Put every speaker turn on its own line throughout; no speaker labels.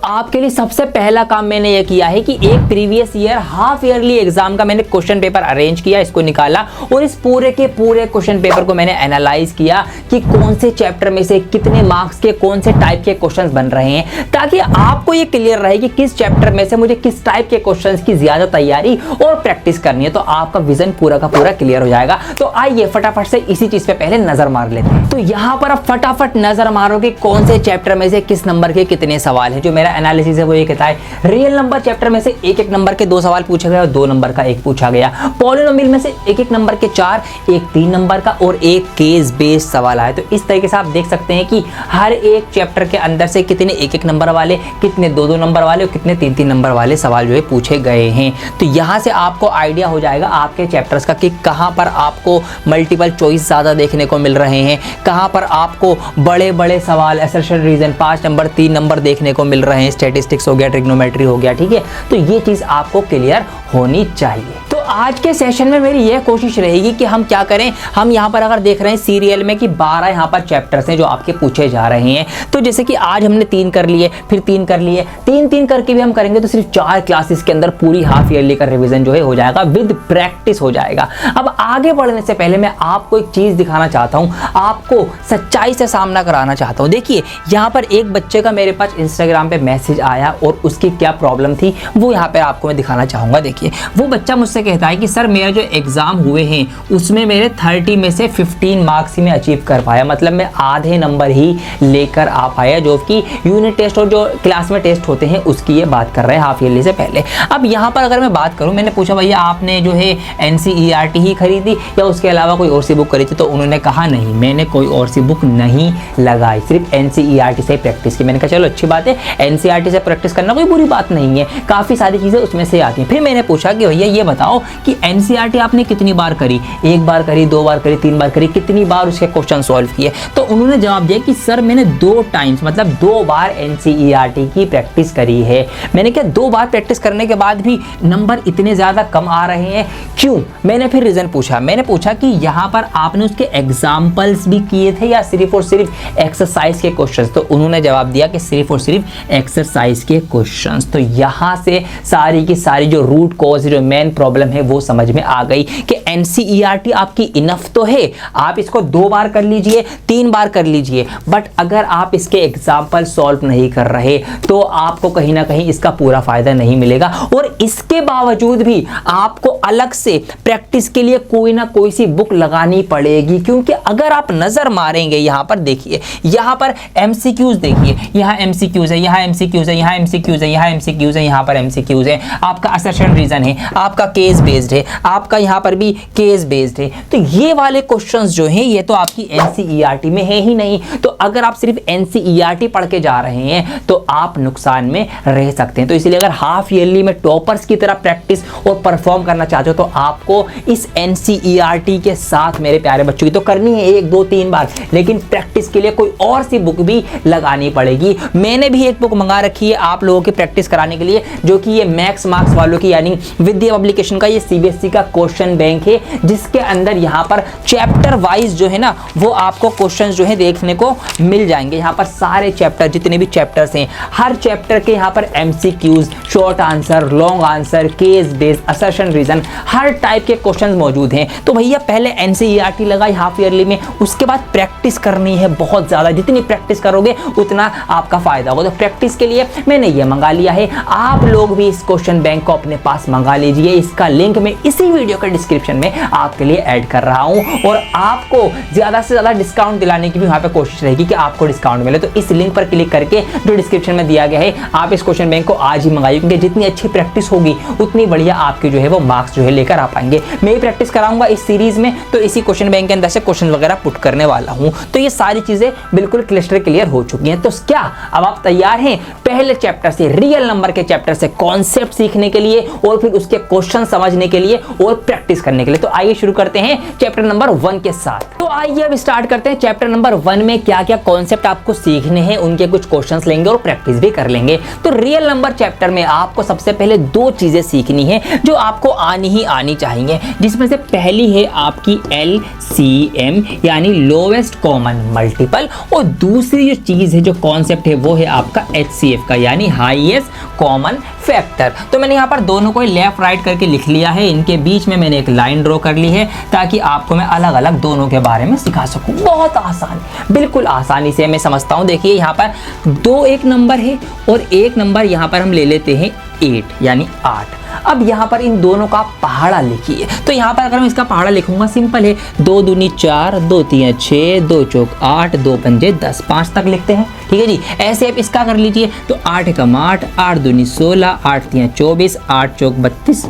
आपके लिए सबसे पहला काम मैंने ये किया है कि एक previous year half yearly exam का मैंने क्वेश्चन पेपर अरेंज किया, इसको निकाला और इस पूरे के पूरे क्वेश्चन पेपर को मैंने एनालाइज किया कि कौन से चैप्टर में से कितने मार्क्स के कौन से टाइप के क्वेश्चंस बन रहे हैं, ताकि आपको ये क्लियर रहे कि किस चैप्टर में से मुझे किस टाइप के क्वेश्चंस की ज्यादा तैयारी और प्रैक्टिस करनी है। तो आपका विजन पूरा का पूरा क्लियर हो जाएगा। तो आइए फटाफट से इसी चीज पे पहले नजर मार लेते हैं। तो यहां पर आप फटाफट नजर मारोगे कौन से चैप्टर में से किस नंबर के कितने सवाल है। जो मेरा एनालिसिस है वो ये कहता है रियल नंबर चैप्टर में से एक एक नंबर के 2 सवाल पूछे गए और 2 नंबर का 1 पूछा गया। पॉलिनोमियल में से एक एक नंबर के 4, एक 3 नंबर का और एक केस बेस्ड सवाल आया। तो इस तरीके से आप देख सकते हैं कि हर एक चैप्टर के अंदर से कितने 1-1 नंबर वाले, कितने 2-2 नंबर वाले और कितने 3-3 नंबर वाले सवाल जो है पूछे गए हैं। तो यहां से आपको आइडिया हो जाएगा आपके चैप्टर्स का कि कहां पर आपको मल्टीपल चॉइस ज्यादा देखने को मिल रहे हैं, कहां पर आपको बड़े बड़े सवाल असर्शन रीजन 5 नंबर 3 नंबर देखने को मिल रहे हैं, स्टैटिस्टिक्स हो गया, ट्रिग्नोमेट्री हो गया। ठीक है, तो ये चीज आपको क्लियर होनी चाहिए। तो आज के सेशन में मेरी यह कोशिश रहेगी कि हम क्या करें, हम यहाँ पर अगर देख रहे हैं सीरियल में कि 12 यहाँ पर चैप्टर्स हैं जो आपके पूछे जा रहे हैं। तो जैसे कि आज हमने 3 कर लिए, फिर 3 कर लिए, 3-3 करके भी हम करेंगे तो सिर्फ 4 क्लासेस के अंदर पूरी हाफ ईयरली का रिवीजन जो है हो जाएगा, विद प्रैक्टिस हो जाएगा। अब आगे बढ़ने से पहले मैं आपको एक चीज दिखाना चाहता हूँ, आपको सच्चाई से सामना कराना चाहता हूँ। देखिए यहाँ पर एक बच्चे का मेरे पास इंस्टाग्राम पे मैसेज आया और उसकी क्या प्रॉब्लम थी वो यहाँ पे आपको मैं दिखाना चाहूंगा। देखिए वो बच्चा मुझसे कहता है कि सर मेरा जो एग्जाम हुए हैं उसमें मेरे 30 में से 15 मार्क्स ही मैं अचीव कर पाया, मतलब मैं आधे नंबर ही लेकर आ पाया, जो कि यूनिट टेस्ट और जो क्लास में टेस्ट होते हैं उसकी ये बात कर रहे हैं हाफ ईयरली से पहले। अब यहाँ पर अगर मैं बात करूँ, मैंने पूछा भैया आपने जो है NCERT ही खरीदी या उसके अलावा कोई और सी बुक खरीदी, तो उन्होंने कहा नहीं मैंने कोई और सी बुक नहीं लगाई, सिर्फ NCERT से प्रैक्टिस की। मैंने कहा चलो अच्छी बात है, NCERT से प्रैक्टिस करना कोई बुरी बात नहीं है, काफ़ी सारी चीज़ें उसमें से आती हैं। फिर मैंने पूछा कि भैया ये बताओ कि NCERT आपने कितनी बार करी, 1 बार करी, 2 बार करी, 3 बार करी, कितनी बार उसके क्वेश्चन सॉल्व किए। तो उन्होंने जवाब दिया कि सर मैंने 2 टाइम्स मतलब 2 बार NCERT की प्रैक्टिस करी है। मैंने कहा 2 बार प्रैक्टिस करने के बाद भी नंबर इतने ज़्यादा कम आ रहे हैं क्यों? मैंने फिर रीज़न पूछा, मैंने पूछा कि यहाँ पर आपने उसके एग्जाम्पल्स भी किए थे या सिर्फ और सिर्फ एक्सरसाइज के क्वेश्चंस? तो उन्होंने जवाब दिया कि सिर्फ और सिर्फ एक्सरसाइज के क्वेश्चंस। तो यहाँ से सारी की सारी जो रूट कॉज, जो मेन प्रॉब्लम है वो समझ में आ गई कि NCERT आपकी इनफ तो है, आप इसको 2 बार कर लीजिए, 3 बार कर लीजिए, बट अगर आप इसके एग्जाम्पल सॉल्व नहीं कर रहे तो आपको कहीं ना कहीं इसका पूरा फायदा नहीं मिलेगा। और इसके बावजूद भी आपको अलग से प्रैक्टिस के लिए कोई ना कोई सी बुक लगानी पड़ेगी, क्योंकि अगर आप नजर मारेंगे यहाँ पर देखिए, यहाँ पर MCQs देखिए, यहाँ MCQs है, यहाँ MCQs है, यहाँ MCQs है, यहाँ MCQs है, यहाँ पर MCQs है, आपका असर्शन रीजन है, आपका केस बेस्ड है, आपका यहाँ पर भी केस बेस्ड है। तो ये वाले क्वेश्चंस जो हैं ये तो आपकी NCERT में है ही नहीं। तो अगर आप सिर्फ NCERT पढ़ के जा रहे हैं तो आप नुकसान में रह सकते हैं। तो इसलिए अगर हाफ ईयरली में टॉपर्स की तरह प्रैक्टिस और परफॉर्म करना चाहते हो तो आपको इस NCERT के साथ मेरे प्यारे बच्चों की तो करनी है 1, 2, 3 बार, लेकिन प्रैक्टिस के लिए कोई और सी बुक भी लगानी पड़ेगी। मैंने भी एक बुक मंगा रखी है आप लोगों की प्रैक्टिस कराने के लिए, जो कि ये मैक्स मार्क्स वालों की यानी विद्या पब्लिकेशन का ये CBSE का क्वेश्चन बैंक है, जिसके अंदर यहाँ पर चैप्टर वाइज जो है ना वो आपको क्वेश्चंस जो है देखने को मिल जाएंगे। यहाँ पर सारे चैप्टर जितने भी चैप्टर्स हैं हर चैप्टर के यहाँ पर MCQs, short answer, long answer, case based, assertion reason, हर टाइप के क्वेश्चंस मौजूद हैं। तो भैया पहले NCERT लगाई हाफ ईयरली में, उसके बाद प्रैक्टिस करनी है बहुत ज़्यादा, जितनी प्रैक्टिस करोगे उतना आपका फायदा होगा। तो प्रैक्टिस के लिए मैंने ये मंगा लिया है, आप लोग भी इस क्वेश्चन बैंक को अपने पास मंगा लीजिए। इसका लिंक मैं इसी वीडियो के डिस्क्रिप्शन में आपके लिए ऐड कर रहा हूं और आपको ज्यादा से ज्यादा डिस्काउंट दिलाने की भी वहां पे कोशिश रहेगी कि आपको डिस्काउंट मिले। तो इस लिंक पर क्लिक करके जो डिस्क्रिप्शन में दिया गया है आप इस क्वेश्चन बैंक को आज ही मंगाइए, क्योंकि जितनी अच्छी प्रैक्टिस होगी उतनी बढ़िया आपके जो है वो मार्क्स जो है लेकर आ पाएंगे। मैं ही प्रैक्टिस कराऊंगा इस सीरीज में, तो इसी क्वेश्चन बैंक के अंदर से क्वेश्चन वगैरह पुट करने वाला हूं। तो ये सारी चीजें बिल्कुल क्लिस्टर क्लियर हो चुकी हैं। तो क्या अब आप तैयार हैं पहले चैप्टर से, रियल नंबर के चैप्टर से कॉन्सेप्ट सीखने के लिए और फिर उसके क्वेश्चन समझने के लिए और प्रैक्टिस करने के लिए? तो आइए शुरू करते हैं चैप्टर नंबर 1 के साथ। तो आइए अब स्टार्ट करते हैं चैप्टर नंबर 1 में क्या क्या कॉन्सेप्ट आपको सीखने हैं, उनके कुछ क्वेश्चंस लेंगे और प्रैक्टिस भी कर लेंगे। तो रियल नंबर चैप्टर में आपको सबसे पहले दो चीजें सीखनी है जो आपको आनी ही आनी चाहिए, जिसमें से पहली है आपकी LCM यानी लोवेस्ट कॉमन मल्टीपल, और दूसरी जो चीज है, जो कॉन्सेप्ट है, वो है आपका HCF का यानी हाईएस्ट कॉमन फैक्टर। तो मैंने यहाँ पर दोनों को लेफ्ट राइट करके लिख लिया है, इनके बीच में मैंने एक लाइन ड्रॉ कर ली है ताकि आपको मैं अलग अलग दोनों के बारे में सिखा सकूं। बहुत आसान, बिल्कुल आसानी से मैं समझता हूं। देखिए यहाँ पर दो एक नंबर है और एक नंबर यहाँ पर हम ले लेते हैं 8 यानी 8। अब यहाँ पर इन दोनों का पहाड़ा लिखिए। तो यहाँ पर अगर मैं इसका पहाड़ा लिखूंगा, सिंपल है, 2 दूनी 4, 2 3 6, 2 चौक 8, 2 पंजे 10, 5 तक लिखते हैं। ठीक है जी। ऐसे आप इसका कर लीजिए, तो 8 एकम 8, 8 दूनी 16, 8 3 24, 8 चौक 32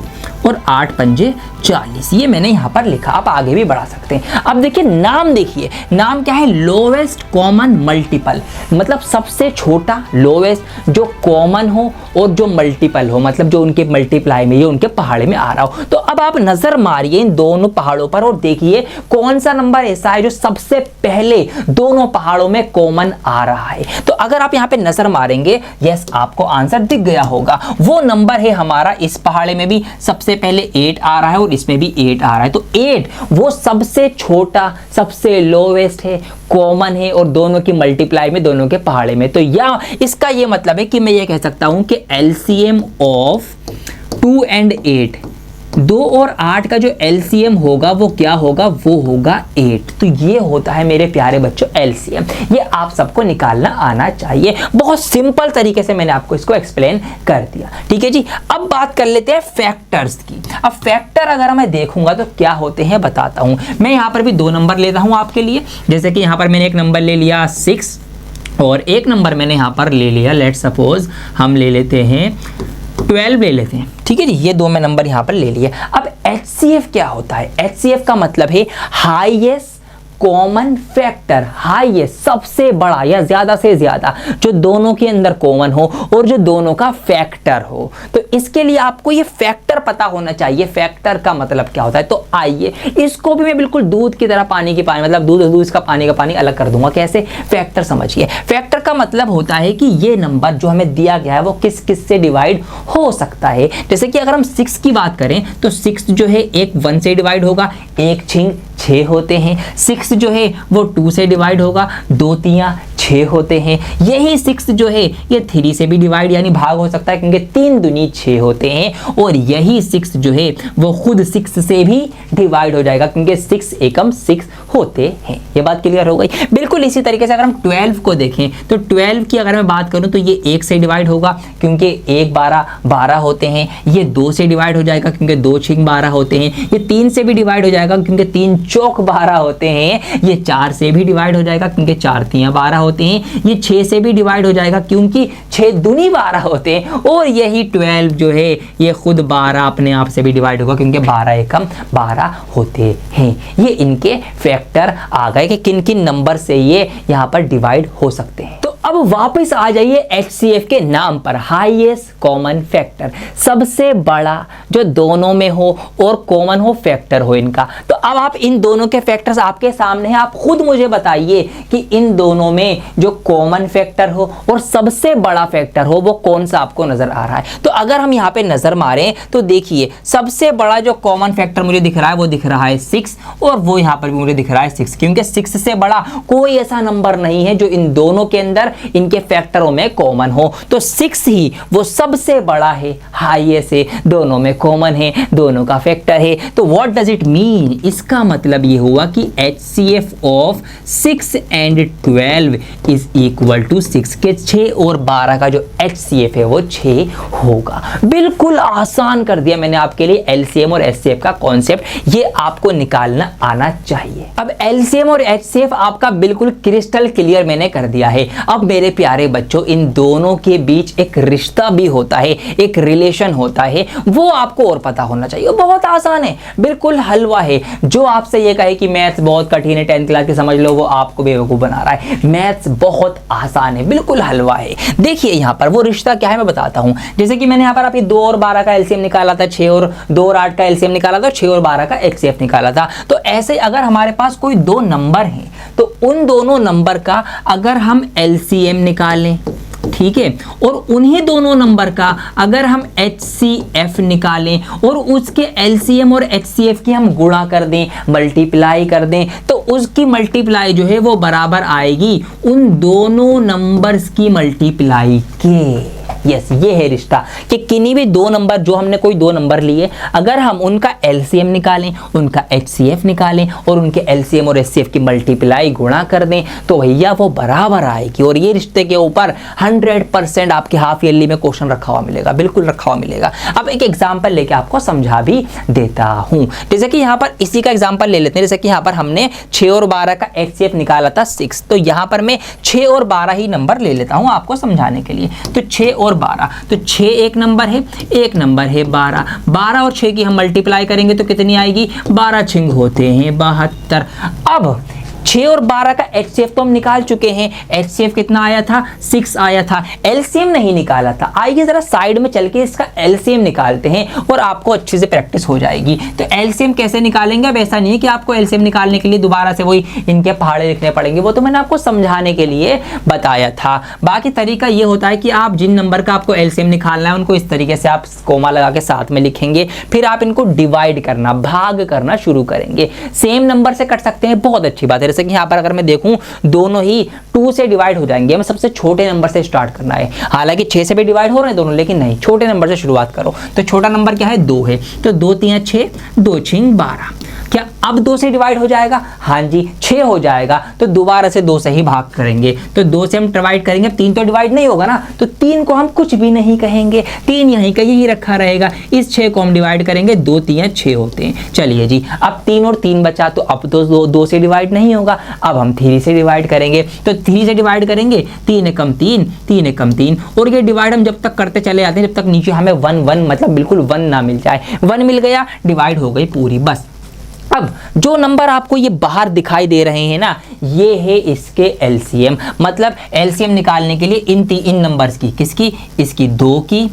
और 8 पंजे 40। ये मैंने यहाँ पर लिखा। आप आगे भी बढ़ा सकते हैं। अब देखिए नाम, देखिए नाम क्या है, लोवेस्ट कॉमन मल्टीपल, मतलब सबसे छोटा, लोवेस्ट जो कॉमन हो और जो मल्टीपल हो, मतलब जो उनके मल्टीप्लाई में, ये उनके पहाड़े में आ रहा हो। तो अब आप नजर मारिए इन दोनों पहाड़ों पर और देखिए कौन सा नंबर ऐसा है जो सबसे पहले दोनों पहाड़ों में कॉमन आ रहा है। तो अगर आप यहाँ पे नजर मारेंगे, यस, आपको आंसर दिख गया होगा। वो नंबर है हमारा, इस पहाड़े में भी सबसे पहले 8 आ रहा है और इसमें भी 8 आ रहा है। तो 8 वो सबसे छोटा, सबसे लोवेस्ट है, कॉमन है और दोनों की मल्टीप्लाई में, दोनों के पहाड़े में। तो या इसका ये मतलब है कि मैं ये कह सकता हूं कि LCM ऑफ 2 and 8, 2 और 8 का जो LCM होगा वो क्या होगा, वो होगा 8। तो ये होता है मेरे प्यारे बच्चों LCM। ये आप सबको निकालना आना चाहिए। बहुत सिंपल तरीके से मैंने आपको इसको एक्सप्लेन कर दिया। ठीक है जी। अब बात कर लेते हैं फैक्टर्स की। अब फैक्टर अगर मैं देखूंगा तो क्या होते हैं बताता हूं। मैं यहाँ पर भी 2 नंबर लेता हूं आपके लिए। जैसे कि यहाँ पर मैंने एक नंबर ले लिया 6 और एक नंबर मैंने यहाँ पर ले लिया, लेट सपोज हम ले लेते हैं 12 ले लेते हैं। ठीक है जी। ये 2 में नंबर यहाँ पर ले लिए। अब HCF क्या होता है? HCF का मतलब है हाईएस्ट कॉमन फैक्टर, हाईएस्ट सबसे बड़ा या ज्यादा से ज्यादा जो दोनों के अंदर कॉमन हो और जो दोनों का फैक्टर हो। तो इसके लिए आपको ये फैक्टर पता होना चाहिए। फैक्टर का मतलब क्या होता है? तो आइए इसको भी मैं बिल्कुल दूध की तरह पानी की पानी, मतलब दूध इसका पानी का पानी अलग कर दूंगा। कैसे? फैक्टर समझिए। फैक्टर का मतलब होता है कि ये नंबर जो हमें दिया गया है वो किस किस से डिवाइड हो सकता है। जैसे कि अगर हम 6 की बात करें तो 6 जो है एक 1 से डिवाइड होगा, एक छिंग 6 होते हैं। 6 जो है वो 2 से डिवाइड होगा, 2 तियां 6 होते हैं। यही 6 जो है ये 3 से भी डिवाइड यानी भाग हो सकता है, क्योंकि 3 दूनी 6 होते हैं। और यही 6 जो है वो खुद 6 से भी डिवाइड हो जाएगा, क्योंकि 6 एकम 6 होते हैं। ये बात क्लियर हो गई। बिल्कुल इसी तरीके से अगर हम 12 को देखें तो 12 की अगर मैं बात करूं तो ये 1 से डिवाइड होगा, क्योंकि 1 12 12 होते हैं। ये 2 से डिवाइड हो जाएगा, क्योंकि 2 छिंग 12 होते हैं। ये 3 से भी डिवाइड हो जाएगा, क्योंकि 3 चौक 12 होते हैं। ये 4 से भी डिवाइड हो जाएगा, क्योंकि 4 तियां 12 होते हैं। ये 6 से भी डिवाइड हो जाएगा, क्योंकि 6 दूनी 12 होते हैं। और यही 12 जो है ये खुद 12 अपने आप से भी डिवाइड होगा, क्योंकि 12 एकम 12 होते हैं। ये इनके फैक्टर आ गए कि किन किन नंबर से ये यहाँ पर डिवाइड हो सकते हैं। तो अब वापस आ जाइए HCF के नाम पर, हाईएस्ट कॉमन फैक्टर, सबसे बड़ा जो दोनों में हो और कॉमन हो फैक्टर हो इनका। तो अब आप इन दोनों के फैक्टर्स आपके सामने हैं, आप खुद मुझे बताइए कि इन दोनों में जो कॉमन फैक्टर हो और सबसे बड़ा फैक्टर हो वो कौन सा आपको नजर आ रहा है। तो अगर हम यहाँ पे नजर मारें तो देखिए सबसे बड़ा जो कॉमन फैक्टर मुझे दिख रहा है वो दिख रहा है 6, और वो यहाँ पर भी मुझे दिख रहा है 6, क्योंकि 6 से बड़ा कोई ऐसा नंबर नहीं है जो इन दोनों के अंदर इनके फैक्टरों में कॉमन हो। तो 6 ही वो सबसे बड़ा है, हाईएस्ट है, दोनों में कॉमन है, दोनों का फैक्टर है। तो व्हाट डज इट मीन? इसका मतलब ये हुआ कि HCF of 6 and 12 is equal to 6 के 6 और 12 का जो HCF है वो 6 होगा। बिल्कुल आसान कर दिया मैंने आपके लिए LCM और HCF का कॉन्सेप्ट, ये आपको निकालना आना चाहिए। अब LCM और HCF आपका बिल्कुल क्रिस्टल क्लियर मैंने कर दिया है। अब मेरे प्यारे बच्चों, इन दोनों के बीच एक रिश्ता भी होता है, एक रिलेशन होता है, वो आपको और पता होना चाहिए। बहुत आसान है, बिल्कुल हलवा है। जो आपसे ये कहे कि मैथ्स बहुत कठिन है 10th क्लास के, समझ लो वो आपको बेवकूफ बना रहा है। मैथ्स बहुत आसान है, बिल्कुल हलवा है। देखिए यहाँ पर वो रिश्ता क्या है मैं बताता हूँ। जैसे कि मैंने यहाँ पर आपकी 2 और 12 का एलसीएम निकाला था, 6 और 2 और 8 का एलसीएम निकाला था, 6 और 12 का एचसीएफ निकाला था। तो ऐसे अगर हमारे पास कोई 2 नंबर हैं तो उन दोनों नंबर का अगर हम एलसीएम निकालें, ठीक है, और उन्हीं दोनों नंबर का अगर हम HCF निकालें और उसके LCM और HCF की हम गुणा कर दें, मल्टीप्लाई कर दें, तो उसकी मल्टीप्लाई जो है वो बराबर आएगी उन दोनों नंबर्स की मल्टीप्लाई के। यस, ये है रिश्ता कि किन्हीं भी 2 नंबर, जो हमने कोई 2 नंबर लिए, अगर हम उनका LCM निकालें, उनका HCF निकालें और उनके LCM और HCF की मल्टीप्लाई गुणा कर दें तो भैया वो बराबर आएगी। और ये रिश्ते के ऊपर 100% आपके हाफ ईयरली में क्वेश्चन रखा हुआ मिलेगा, बिल्कुल रखा हुआ मिलेगा। अब एक एग्जाम्पल लेके आपको समझा भी देता हूं। जैसे कि यहाँ पर इसी का एग्जाम्पल ले लेते हैं। जैसे कि यहाँ पर हमने 6 और 12 का HCF निकाला था 6, तो यहाँ पर मैं 6 और 12 ही नंबर ले लेता हूँ आपको समझाने के लिए। तो 6 और 12, तो 6 एक नंबर है, एक नंबर है 12। 12 और 6 की हम मल्टीप्लाई करेंगे तो कितनी आएगी, 12 छिंग होते हैं 72। अब 6 और 12 का HCF तो हम निकाल चुके हैं। HCF कितना आया था, 6 आया था। LCM नहीं निकाला था। आइए जरा साइड में चल के इसका LCM निकालते हैं और आपको अच्छे से प्रैक्टिस हो जाएगी। तो LCM कैसे निकालेंगे? अब ऐसा नहीं है कि आपको LCM निकालने के लिए दोबारा से वही इनके पहाड़े लिखने पड़ेंगे, वो तो मैंने आपको समझाने के लिए बताया था। बाकी तरीका ये होता है कि आप जिन नंबर का आपको LCM निकालना है उनको इस तरीके से आप कोमा लगा के साथ में लिखेंगे, फिर आप इनको डिवाइड करना, भाग करना शुरू करेंगे। सेम नंबर से कर सकते हैं, बहुत अच्छी बात है। जैसे कि यहाँ पर अगर मैं देखूं दोनों ही 2 से डिवाइड हो जाएंगे, हमें सबसे छोटे नंबर से स्टार्ट करना है। हालांकि 6 से भी डिवाइड हो रहे हैं दोनों, लेकिन नहीं, छोटे नंबर से शुरुआत करो। तो छोटा नंबर क्या है, 2 है, तो 2 3 6, 2 6 12। क्या अब 2 से डिवाइड हो जाएगा? हाँ जी, 6 हो जाएगा। तो दोबारा से 2 से ही भाग करेंगे, तो 2 से हम डिवाइड करेंगे। अब 3 तो डिवाइड नहीं होगा ना, तो 3 को हम कुछ भी नहीं कहेंगे, 3 यहीं का यही रखा रहेगा। इस 6 को हम डिवाइड करेंगे, 2 3 6 होते हैं। चलिए जी, अब 3 और 3 बचा, तो अब तो 2 से डिवाइड नहीं होगा, अब हम 3 से डिवाइड करेंगे। तो 3 से डिवाइड करेंगे, 3 एकम 3, 3 एकम 3, और ये डिवाइड हम जब तक करते चले जाते हैं जब तक नीचे हमें 1 1 मतलब बिल्कुल 1 ना मिल जाए। 1 मिल गया, डिवाइड हो गई पूरी, बस। अब जो नंबर आपको ये बाहर दिखाई दे रहे हैं ना, ये है इसके एलसीएम। मतलब एलसीएम निकालने के लिए इन नंबर्स की, किसकी, इसकी 2 की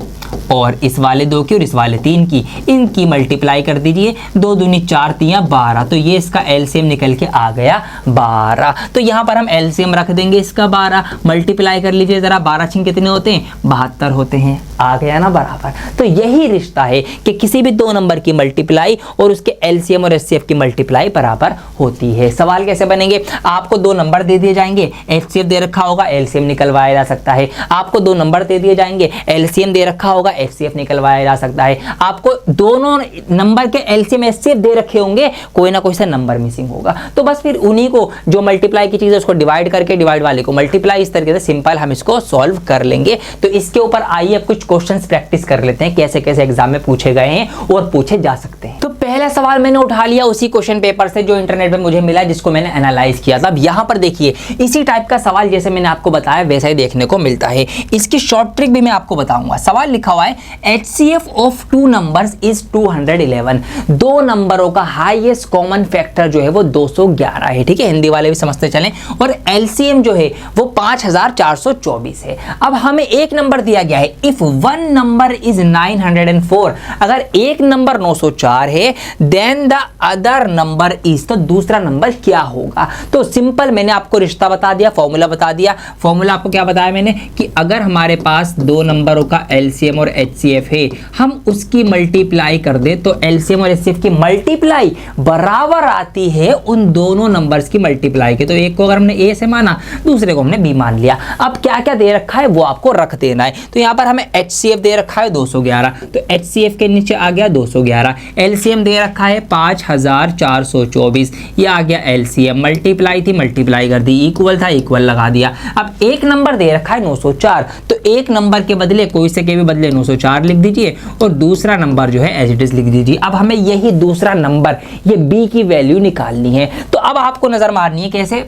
और इस वाले 2 की और इस वाले 3 की, इनकी मल्टीप्लाई कर दीजिए। 2 दूनी 4 3 12, तो ये इसका एलसीएम निकल के आ गया 12। तो यहाँ पर हम एलसीएम रख देंगे इसका 12, मल्टीप्लाई कर लीजिए जरा, 12 छिंग कितने होते हैं, 72 होते हैं। आ गया ना बराबर। तो यही रिश्ता है कि किसी भी 2 नंबर की मल्टीप्लाई और उसके एलसीएम और एचसीएफ की मल्टीप्लाई बराबर होती है। सवाल कैसे बनेंगे? आपको 2 नंबर दे दिए जाएंगे, एचसीएफ दे रखा होगा, एलसीएम निकलवाया जा सकता है। आपको 2 नंबर दे दिए जाएंगे, एलसीएम दे रखा होगा, एचसीएफ निकलवाया जा सकता है। आपको दोनों नंबर के एलसीएम एचसीएफ दे रखे होंगे, कोई ना कोई सा नंबर मिसिंग होगा, तो बस फिर उन्हीं को जो मल्टीप्लाई की चीज है उसको डिवाइड करके डिवाइड वाले को मल्टीप्लाई, इस तरीके से सिंपल हम इसको सॉल्व कर लेंगे। तो इसके ऊपर आइए अब कुछ क्वेश्चंस प्रैक्टिस कर लेते हैं, कैसे कैसे एग्जाम में पूछे गए हैं और पूछे जा सकते हैं। तो पहला सवाल मैंने उठा लिया उसी क्वेश्चन पेपर से जो इंटरनेट पे मुझे मिला, जिसको मैंने एनालाइज किया था। अब यहां पर देखिए इसी टाइप का सवाल जैसे मैंने आपको बताया वैसा ही देखने को मिलता है। इसकी शॉर्ट ट्रिक भी मैं आपको बताऊंगा। सवाल लिखा हुआ है HCF ऑफ 2 नंबर्स इज 211। 2 नंबरों का हाईएस्ट कॉमन फैक्टर जो है वो 211 है, ठीक है, हिंदी वाले भी समझते चलें। और LCM जो है वो 5424 है। अब हमें एक नंबर दिया गया है, इफ वन नंबर इज 904, अगर एक नंबर 904 है then the other number is, तो दूसरा नंबर क्या होगा? तो सिंपल मैंने आपको रिश्ता बता दिया, फॉर्मूला बता दिया। फॉर्मूला आपको क्या बताया मैंने कि अगर हमारे पास 2 नंबरों का LCM और HCF है, हम उसकी मल्टीप्लाई कर दे तो LCM और HCF की मल्टीप्लाई बराबर आती है उन दोनों नंबर्स की मल्टीप्लाई के। तो एक को अगर हमने A से माना, दूसरे को हमने B मान लिया। अब क्या क्या दे रखा है वो आपको रख देना है। तो यहां पर हमें HCF दे रखा है 211, तो HCF के नीचे आ गया 211। LCM दे रखा है 5424, ये आ गया LCM। मल्टीप्लाई थी, मल्टीप्लाई कर दी, इक्वल था, इक्वल लगा दिया। अब एक नंबर दे रखा है 904, तो एक नंबर के बदले कोई से के भी बदले 904 लिख दीजिए और दूसरा नंबर जो है एज इट इज लिख दीजिए। अब हमें यही दूसरा नंबर, ये B की वैल्यू निकालनी है। तो अब आपको नजर मारनी है कैसे,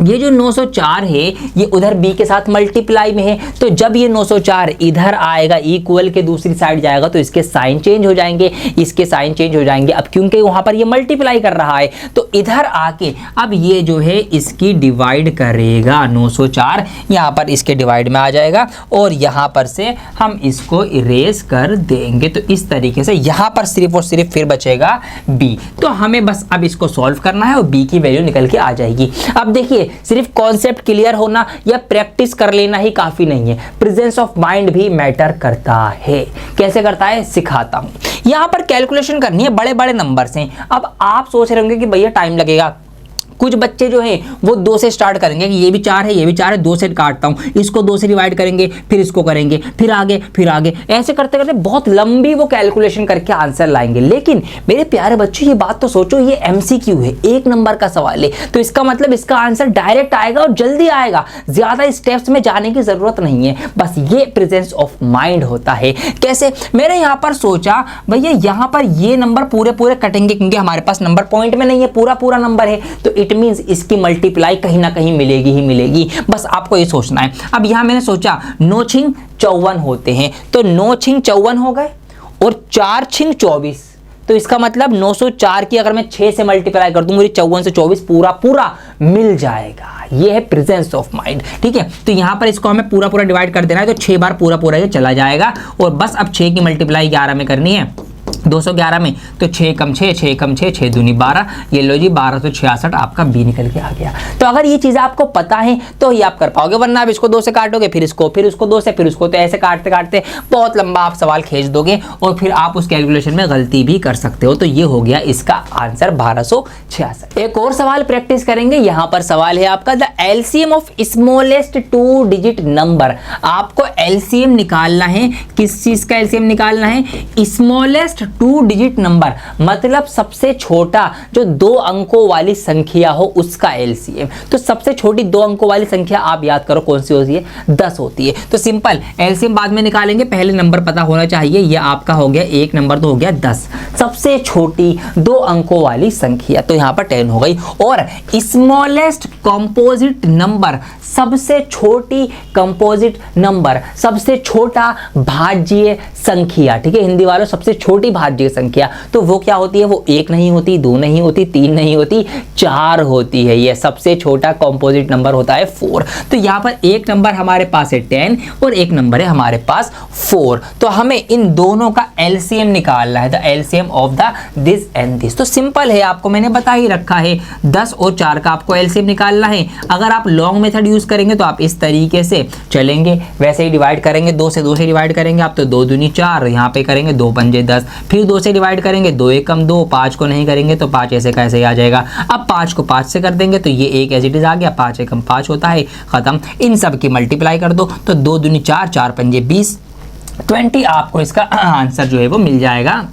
ये जो 904 है ये उधर b के साथ मल्टीप्लाई में है, तो जब ये 904 इधर आएगा इक्वल के दूसरी साइड जाएगा तो इसके साइन चेंज हो जाएंगे, इसके साइन चेंज हो जाएंगे। अब क्योंकि वहां पर ये मल्टीप्लाई कर रहा है तो इधर आके अब ये जो है इसकी डिवाइड करेगा, 904 यहाँ पर इसके डिवाइड में आ जाएगा और यहाँ पर से हम इसको इरेज कर देंगे। तो इस तरीके से यहाँ पर सिर्फ और सिर्फ फिर बचेगा b। तो हमें बस अब इसको सॉल्व करना है और b की वैल्यू निकल के आ जाएगी। अब देखिए सिर्फ कॉन्सेप्ट क्लियर होना या प्रैक्टिस कर लेना ही काफी नहीं है, प्रेजेंस ऑफ माइंड भी मैटर करता है। कैसे करता है सिखाता हूं। यहां पर कैलकुलेशन करनी है, बड़े बड़े नंबर्स हैं। अब आप सोच रहे होंगे कि भैया टाइम लगेगा, कुछ बच्चे जो हैं वो 2 से स्टार्ट करेंगे कि ये भी 4 है ये भी 4 है, 2 से काटता हूं, इसको 2 से डिवाइड करेंगे, फिर इसको करेंगे, फिर आगे, ऐसे करते करते बहुत लंबी वो कैलकुलेशन करके आंसर लाएंगे। लेकिन मेरे प्यारे बच्चों ये बात तो सोचो, ये एमसीक्यू है, 1 नंबर का सवाल है, तो इसका मतलब इसका आंसर डायरेक्ट आएगा और जल्दी आएगा, ज्यादा स्टेप्स में जाने की जरूरत नहीं है। बस ये प्रेजेंस ऑफ माइंड होता है। कैसे, मैंने यहाँ पर सोचा भैया यहाँ पर ये नंबर पूरे पूरे कटेंगे क्योंकि हमारे पास नंबर पॉइंट में नहीं है, पूरा पूरा नंबर है, तो इट मींस इसकी मल्टीप्लाई कहीं ना कहीं मिलेगी ही मिलेगी। बस आपको ये सोचना है। अब यहां मैंने सोचा 9 छिंग 54 होते हैं, तो 9 छिंग 54 हो गए और 4 छिंग 24, तो इसका मतलब 904 की अगर मैं 6 से मल्टीप्लाई कर दूं मुझे 54 से 24 पूरा पूरा मिल जाएगा। ये है प्रेजेंस ऑफ माइंड। ठीक है, तो यहां पर इसको हमें पूरा पूरा डिवाइड कर देना है, तो 6 बार पूरा पूरा ये चला जाएगा और बस अब 6 की मल्टीप्लाई 11 में करनी है, 211 में, तो 6 कम 6 6 कम 6 6 दूनी 12, ये लो जी 1266 आपका बी निकल के आ गया। तो अगर ये चीज़ आपको पता है तो ये आप कर पाओगे, वरना आप इसको 2 से काटोगे, फिर इसको 2 से, फिर उसको, तो ऐसे काटते काटते बहुत लंबा आप सवाल खींच दोगे और फिर आप उस कैलकुलेशन में गलती भी कर सकते हो। तो ये हो गया इसका आंसर 1266। एक और सवाल प्रैक्टिस करेंगे। यहाँ पर सवाल है आपका the LCM of smallest 2 digit number. आपको एलसीएम निकालना है, किस चीज का एलसीएम निकालना है, स्मॉलेस्ट 2 डिजिट नंबर, मतलब सबसे छोटा जो 2 अंकों वाली संख्या हो उसका एलसीएम। तो सबसे छोटी 2 अंकों वाली संख्या आप याद करो कौन सी होती है, 10 होती है। तो सिंपल एलसीएम बाद में निकालेंगे, पहले नंबर पता होना चाहिए। ये आपका हो गया 1 नंबर, तो हो गया 10, सबसे छोटी 2 अंकों वाली संख्या, तो यहां पर 10 हो गई। और स्मॉलेस्ट कंपोजिट नंबर, सबसे छोटी कंपोजिट नंबर, सबसे छोटा भाज्य संख्या। ठीक है हिंदी वालों, सबसे छोटी भाज्य संख्या, तो वो क्या होती है, वो 1 नहीं होती, 2 नहीं होती, 3 नहीं होती, 4 होती है। ये सबसे छोटा कंपोजिट नंबर होता है 4। तो यहाँ पर एक नंबर हमारे पास है 10 और एक नंबर है हमारे पास 4। तो हमें इन दोनों का एलसीएम निकालना है, the LCM of the this and this. तो सिंपल है, आपको मैंने बता ही रखा है, 10 और 4 का आपको एलसीएम निकालना है। अगर आप लॉन्ग मेथड यूज करेंगे तो आप इस तरीके से चलेंगे, वैसे ही डिवाइड करेंगे, 2 से डिवाइड करेंगे आप, तो 2 दूनी 4, यहाँ पे करेंगे 2 पंजे 10, फिर 2 से डिवाइड करेंगे, 2 1 कम 2, 5 को नहीं करेंगे तो 5 ऐसे कैसे ही आ जाएगा। अब 5 को 5 से कर देंगे तो ये 1 एज इट इज आ गया, 5 1 5 होता है, खत्म। इन सब की मल्टीप्लाई कर दो, तो 2 दूनी 4, 4 पंजे 20, 20 आपको इसका आंसर जो है वो मिल जाएगा,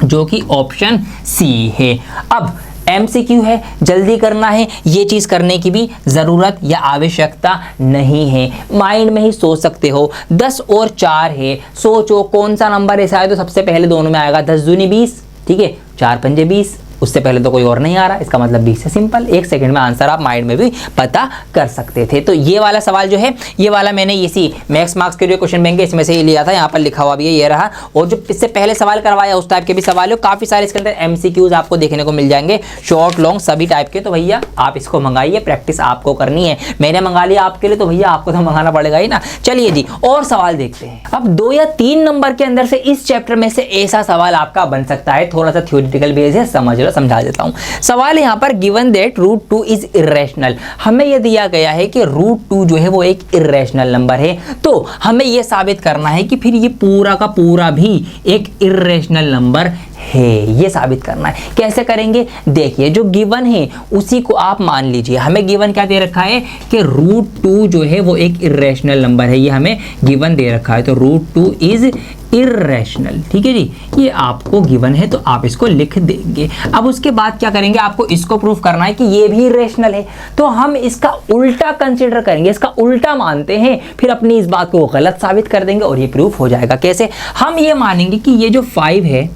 जो कि ऑप्शन सी है। अब एमसीक्यू है, जल्दी करना है, ये चीज करने की भी जरूरत या आवश्यकता नहीं है, माइंड में ही सोच सकते हो। 10 और 4 है, सोचो कौन सा नंबर ऐसा है तो सबसे पहले दोनों में आएगा 10 दूनी 20, ठीक है, 4 पंजे 20, उससे पहले तो कोई और नहीं आ रहा, इसका मतलब 20 से सिंपल 1 सेकंड में आंसर आप माइंड में भी पता कर सकते थे। तो ये वाला सवाल जो है, ये वाला मैंने इसी मैक्स मार्क्स के जो क्वेश्चन बैंक है इसमें से ही लिया था, यहाँ पर लिखा हुआ भी है, ये रहा। और जो इससे पहले सवाल करवाया उस टाइप के भी सवाल हो, काफी सारे इसके अंदर एमसीक्यूज आपको देखने को मिल जाएंगे, शॉर्ट लॉन्ग सभी टाइप के। तो भैया आप इसको मंगाइए, प्रैक्टिस आपको करनी है। मैंने मंगा लिया आपके लिए, तो भैया आपको तो मंगाना पड़ेगा ही ना। चलिए जी और सवाल देखते हैं। अब 2 या 3 नंबर के अंदर से इस चैप्टर में से ऐसा सवाल आपका बन सकता है, थोड़ा सा थ्योरेटिकल बेस है, समझ लो, समझा देता हूँ। सवाल यहाँ पर गिवन दैट √2 इज इरेशनल, हमें यह दिया गया है कि √2 जो है वो एक इरेशनल नंबर है, तो हमें यह साबित करना है कि फिर ये पूरा का पूरा भी एक इरेशनल नंबर है, ये साबित करना है। कैसे करेंगे, देखिए जो गिवन है उसी को आप मान लीजिए। हमें गिवन क्या दे रखा है कि √2 जो है वो एक इरेशनल नंबर है, ये हमें गिवन दे रखा है, तो √2 इज इरेशनल। ठीक है जी, ये आपको गिवन है तो आप इसको लिख देंगे। अब उसके बाद क्या करेंगे, आपको इसको प्रूफ करना है कि ये भी इरेशनल है, तो हम इसका उल्टा कंसीडर करेंगे, इसका उल्टा मानते हैं, फिर अपनी इस बात को गलत साबित कर देंगे और ये प्रूफ हो जाएगा। कैसे, हम ये मानेंगे कि ये जो 5 है,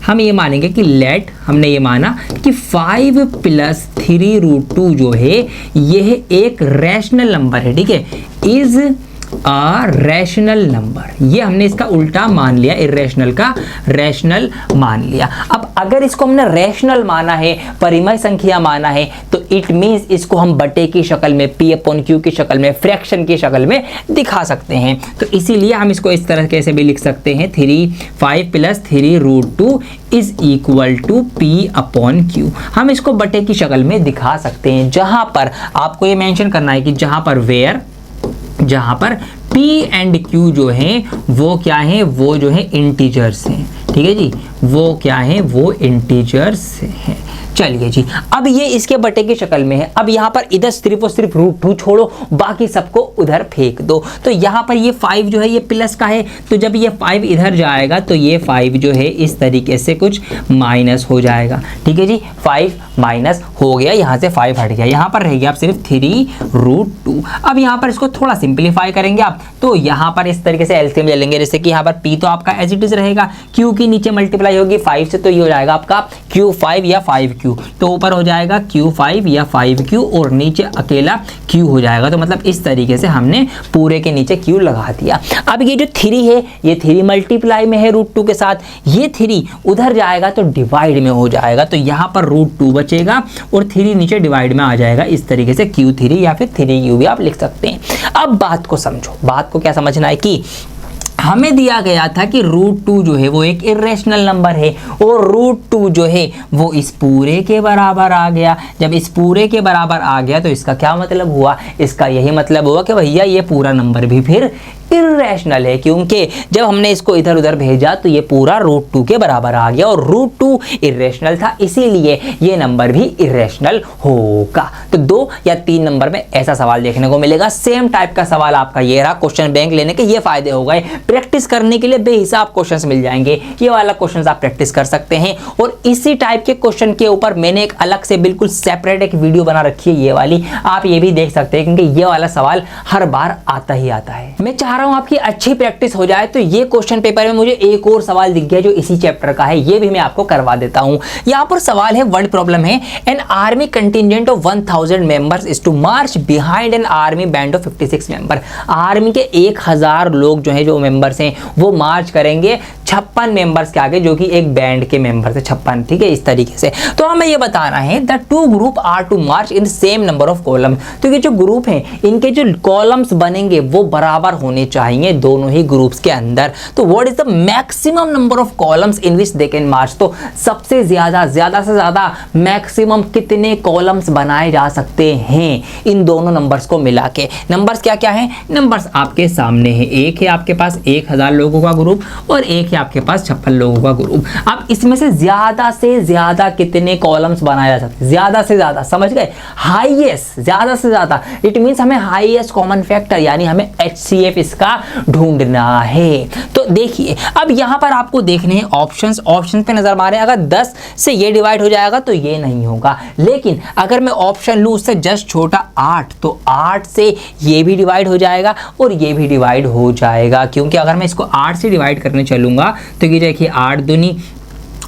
हम ये मानेंगे कि लेट, हमने ये माना कि 5 + 3√2 जो है यह एक रैशनल नंबर है, ठीक है, इज अ रैशनल नंबर। ये हमने इसका उल्टा मान लिया, इर्रेशनल का रैशनल मान लिया। अब अगर इसको हमने रैशनल माना है, परिमेय संख्या माना है, तो इट मीन्स इसको हम बटे की शक्ल में, P/Q की शक्ल में, फ्रैक्शन की शक्ल में दिखा सकते हैं। तो इसीलिए हम इसको इस तरह कैसे भी लिख सकते हैं, 5 + 3√2 इज इक्वल टू P/Q। हम इसको बटे की शक्ल में दिखा सकते हैं, जहां पर आपको ये मेंशन करना है कि जहां पर P एंड Q जो है वो क्या है, वो जो है इंटीजर्स हैं, ठीक है जी, वो क्या है, वो इंटीजर्स हैं। चलिए जी, अब ये इसके बटे की शक्ल में है। अब यहाँ पर इधर सिर्फ और सिर्फ √2 छोड़ो, बाकी सबको उधर फेंक दो। तो यहाँ पर ये 5 जो है ये प्लस का है, तो जब ये 5 इधर जाएगा तो ये 5 जो है इस तरीके से कुछ माइनस हो जाएगा, ठीक है जी, 5 माइनस हो गया, यहाँ से 5 हट गया, यहाँ पर रह गया आप सिर्फ 3√2। अब यहाँ पर इसको थोड़ा सिंप्लीफाई करेंगे आप, तो यहाँ पर इस तरीके से एलसीएम ले लेंगे, जैसे कि यहाँ पर P तो आपका एज इट इज रहेगा, Q की नीचे मल्टीप्लाई होगी 5 से, तो ये हो जाएगा आपका Q5 या 5Q, तो ऊपर हो जाएगा Q5 या 5Q और नीचे अकेला Q हो जाएगा। तो मतलब इस तरीके से हमने पूरे के नीचे Q लगा दिया। अब ये जो 3 है, ये 3 मल्टीप्लाई में है √2 के साथ, ये 3 उधर जाएगा तो डिवाइड में हो जाएगा, तो यहाँ पर √2 बचेगा और 3 नीचे डिवाइड में आ जाएगा। इस तरीके से Q3 या फिर 3Q भी आप लिख सकते हैं। अब बात को समझो, बात को क्या समझना है कि हमें दिया गया था कि √2 जो है वो एक इर्रेशनल नंबर है और √2 जो है वो इस पूरे के बराबर आ गया। जब इस पूरे के बराबर आ गया तो इसका क्या मतलब हुआ, इसका यही मतलब हुआ कि भैया ये पूरा नंबर भी फिर इर्रेशनल है, क्योंकि जब हमने इसको इधर उधर भेजा तो ये पूरा √2 के बराबर आ गया और √2 इर्रेशनल था, इसीलिए ये नंबर भी इर्रेशनल होगा। तो 2 या 3 नंबर में ऐसा सवाल देखने को मिलेगा। सेम टाइप का सवाल आपका ये रहा। क्वेश्चन बैंक लेने के ये फायदे हो गए, प्रैक्टिस करने के लिए बेहिसाब क्वेश्चंस मिल जाएंगे। ये वाला क्वेश्चन आप प्रैक्टिस कर सकते हैं और इसी टाइप के क्वेश्चन के ऊपर मैंने एक अलग से बिल्कुल सेपरेट एक वीडियो बना रखी है, ये वाली आप ये भी देख सकते हैं, क्योंकि ये वाला सवाल हर बार आता ही आता है। मैं चाह रहा हूं आपकी अच्छी प्रैक्टिस हो जाए, तो ये क्वेश्चन पेपर में मुझे एक और सवाल दिख गया जो इसी चैप्टर का है, ये भी मैं आपको करवा देता हूं। यहां पर सवाल है, वर्ड प्रॉब्लम है, an army contingent of 1000 members is to march behind an army band of 56 member. Army के 1000 लोग जो है, जो मेंबर्स हैं, वो मार्च करेंगे 56 मेंबर्स के आगे, जो कि एक बैंड के मेंबर थे 56, ठीक है, इस तरीके से। तो हमें ये बताना है the 2 group are to march in same number of column. तो ये जो ग्रुप हैं, इनके जो कॉलम्स बनेंगे वो बराबर होने चाहिए दोनों ही ग्रुप्स के अंदर। तो what is the maximum number of columns in which they can march. तो सबसे ज्यादा से ज्यादा मैक्सिमम कितने कॉलम्स बनाए जा सकते हैं इन दोनों नंबर्स को मिला के। नंबर्स क्या क्या है, नंबर्स आपके सामने है। एक है आपके पास 1000 लोगों का ग्रुप और एक है आपके पास 56 लोगों का ग्रुप। अब इसमें से ज्यादा कितने कॉलम्स बनाए जा सकते हैं, ज्यादा से ज्यादा, समझ गए, हाईएस्ट, ज्यादा से ज्यादा, इट मींस हमें हाईएस्ट कॉमन फैक्टर यानी हमें HCF इसका ढूंढना है। तो देखिए, अब यहां पर आपको देखने हैं ऑप्शंस पे नजर मारें। अगर 10 से ये डिवाइड हो जाएगा तो ये नहीं होगा, लेकिन अगर मैं ऑप्शन लूं उससे जस्ट छोटा 8, तो 8 से ये भी डिवाइड हो जाएगा और ये भी डिवाइड हो जाएगा, क्योंकि अगर मैं इसको 8 से डिवाइड करने चलूंगा तो ये देखिए 8 दूनी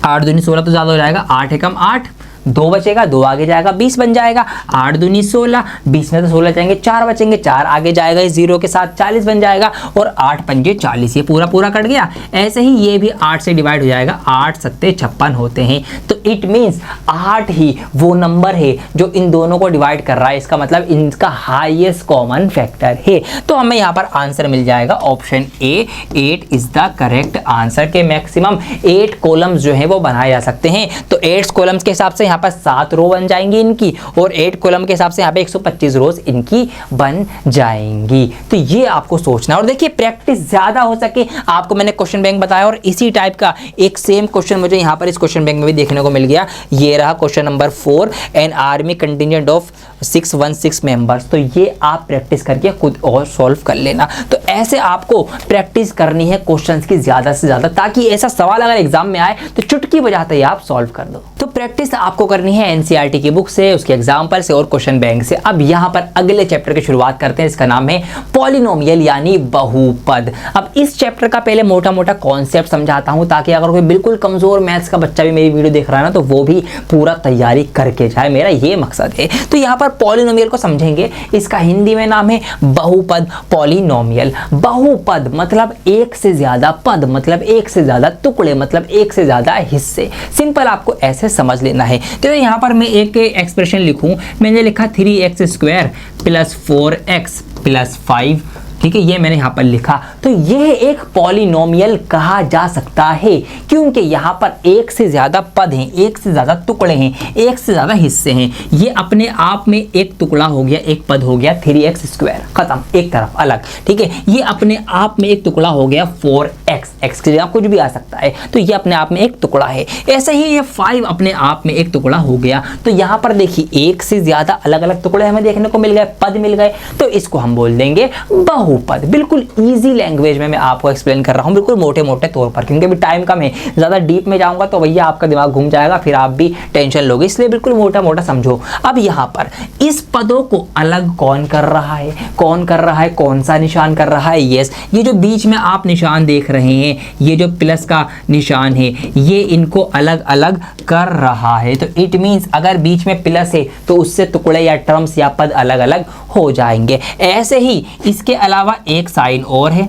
16 तो ज्यादा हो जाएगा, 8 एकम 8, 2 बचेगा, 2 आगे जाएगा, 20 बन जाएगा, 8 दूनी 16, 20 में तो 16 जाएंगे, 4 बचेंगे, 4 आगे जाएगा, 0 के साथ 40 बन जाएगा और 8 पंजे 40, ये पूरा कट गया। ऐसे ही ये भी 8 से डिवाइड हो जाएगा, 8 सत्ते 56 होते हैं। तो इट मीन्स 8 ही वो नंबर है जो इन दोनों को डिवाइड कर रहा है, इसका मतलब इनका हाईएस्ट कॉमन फैक्टर है। तो हमें यहाँ पर आंसर मिल जाएगा option A, 8 is the correct answer के मैक्सिमम 8 कॉलम्स जो है वो बनाए जा सकते हैं। तो 8 कॉलम्स के हिसाब से यहाँ पर 7 रो बन जाएंगी इनकी और 8 कॉलम के हिसाब से यहाँ पे 125 रोज इनकी बन जाएंगी। तो ये आपको सोचना है और देखिए प्रैक्टिस ज्यादा हो सके, आपको मैंने क्वेश्चन बैंक बताया और इसी टाइप का एक सेम क्वेश्चन मुझे यहाँ पर इस क्वेश्चन बैंक में भी देखने को मिल गया। ये रहा question number 4, N army contingent of 616 members. तो ये आप प्रैक्टिस करके खुद और सॉल्व कर लेना। तो ऐसे आपको प्रैक्टिस करनी है क्वेश्चंस की ज्यादा से ज्यादा, ताकि ऐसा सवाल अगर एग्जाम में आए तो चुटकी बजाते ही आप सॉल्व कर दो। तो प्रैक्टिस आप आपको करनी है एनसीईआरटी की बुक से, उसके एग्जाम्पल से और क्वेश्चन बैंक से। अब यहाँ पर अगले चैप्टर की शुरुआत करते हैं, इसका नाम है पॉलिनोमियल यानी बहुपद। अब इस चैप्टर का पहले मोटा मोटा कॉन्सेप्ट समझाता हूँ, ताकि अगर कोई बिल्कुल कमजोर मैथ्स का बच्चा भी मेरी वीडियो देख रहा है ना, तो वो भी पूरा तैयारी करके जाए, मेरा ये मकसद है। तो यहाँ पर पॉलिनोमियल को समझेंगे, इसका हिंदी में नाम है बहुपद। पॉलिनोमियल, बहुपद मतलब एक से ज्यादा पद, मतलब एक से ज्यादा टुकड़े, मतलब एक से ज्यादा हिस्से। सिंपल आपको ऐसे समझ लेना है। तो यहाँ पर मैं एक एक्सप्रेशन लिखूं, मैंने लिखा 3x² + 4x + 5, ठीक है, ये मैंने यहाँ पर लिखा। तो यह एक पॉलिनोमियल कहा जा सकता है, क्योंकि यहाँ पर एक से ज्यादा पद हैं, एक से ज्यादा टुकड़े हैं, एक से ज्यादा हिस्से हैं। ये अपने आप में एक टुकड़ा हो गया, एक पद हो गया 3x², खत्म, एक तरफ अलग, ठीक है। ये अपने आप में एक टुकड़ा हो गया 4x, x की जगह कुछ भी आ सकता है, तो ये अपने आप में एक टुकड़ा है। ऐसे ही ये 5 अपने आप में एक टुकड़ा हो गया। तो यहाँ पर देखिए एक से ज्यादा अलग अलग टुकड़े हमें देखने को मिल गए, पद मिल गए, तो इसको हम बोल देंगे बहुपद। बिल्कुल इजी लैंग्वेज में मैं आपको एक्सप्लेन कर रहा हूं, बिल्कुल मोटे मोटे तौर पर, क्योंकि अभी टाइम कम है, ज्यादा डीप में जाऊंगा तो भैया आपका दिमाग घूम जाएगा, फिर आप भी टेंशन लोगे, इसलिए बिल्कुल मोटा मोटा समझो। अब यहाँ पर इस पदों को अलग कौन कर रहा है, कौन कर रहा है, कौन सा निशान कर रहा है? यस, ये जो बीच में आप निशान देख रहे हैं, ये जो प्लस का निशान है, ये इनको अलग अलग कर रहा है। तो इट मीन्स अगर बीच में प्लस है तो उससे टुकड़े या टर्म्स या पद अलग अलग हो जाएंगे। ऐसे ही इसके अलावा एक साइन और है,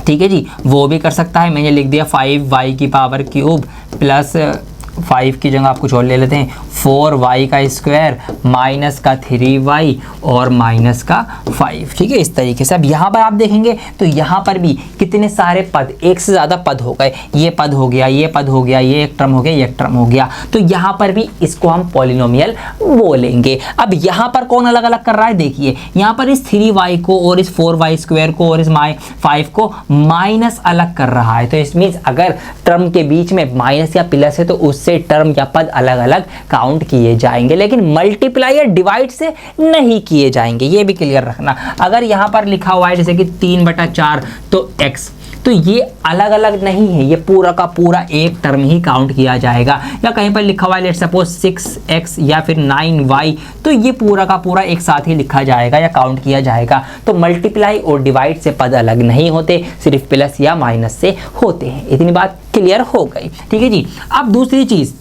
ठीक है जी, वो भी कर सकता है। मैंने लिख दिया 5y³ + 5 की जगह आप कुछ और ले लेते हैं, 4y² - का 3y और -5, ठीक है, इस तरीके से। अब यहाँ पर आप देखेंगे तो यहाँ पर भी कितने सारे पद, एक से ज़्यादा पद हो गए, ये पद हो गया, ये पद हो गया, ये एक टर्म हो गया, ये एक टर्म हो गया। तो यहाँ पर भी इसको हम पॉलिनोमियल बोलेंगे। अब यहाँ पर कौन अलग अलग कर रहा है? देखिए यहाँ पर इस 3y को और इस 4y² को और इस 5 को माइनस अलग कर रहा है। तो इस मीन्स अगर टर्म के बीच में माइनस या प्लस है तो उससे टर्म या पद अलग अलग काउंट किए जाएंगे, लेकिन मल्टीप्लाई या डिवाइड से नहीं किए जाएंगे, ये भी क्लियर रखना। अगर यहाँ पर लिखा हुआ है जैसे कि 3/4 तो x, तो ये अलग अलग नहीं है, ये पूरा का पूरा एक टर्म ही काउंट किया जाएगा। या कहीं पर लिखा हुआ है लेट्स सपोज 6x या फिर 9y, तो ये पूरा का पूरा एक साथ ही लिखा जाएगा या काउंट किया जाएगा। तो मल्टीप्लाई और डिवाइड से पद अलग नहीं होते, सिर्फ प्लस या माइनस से होते हैं। इतनी बात क्लियर हो गई, ठीक है जी। अब दूसरी चीज,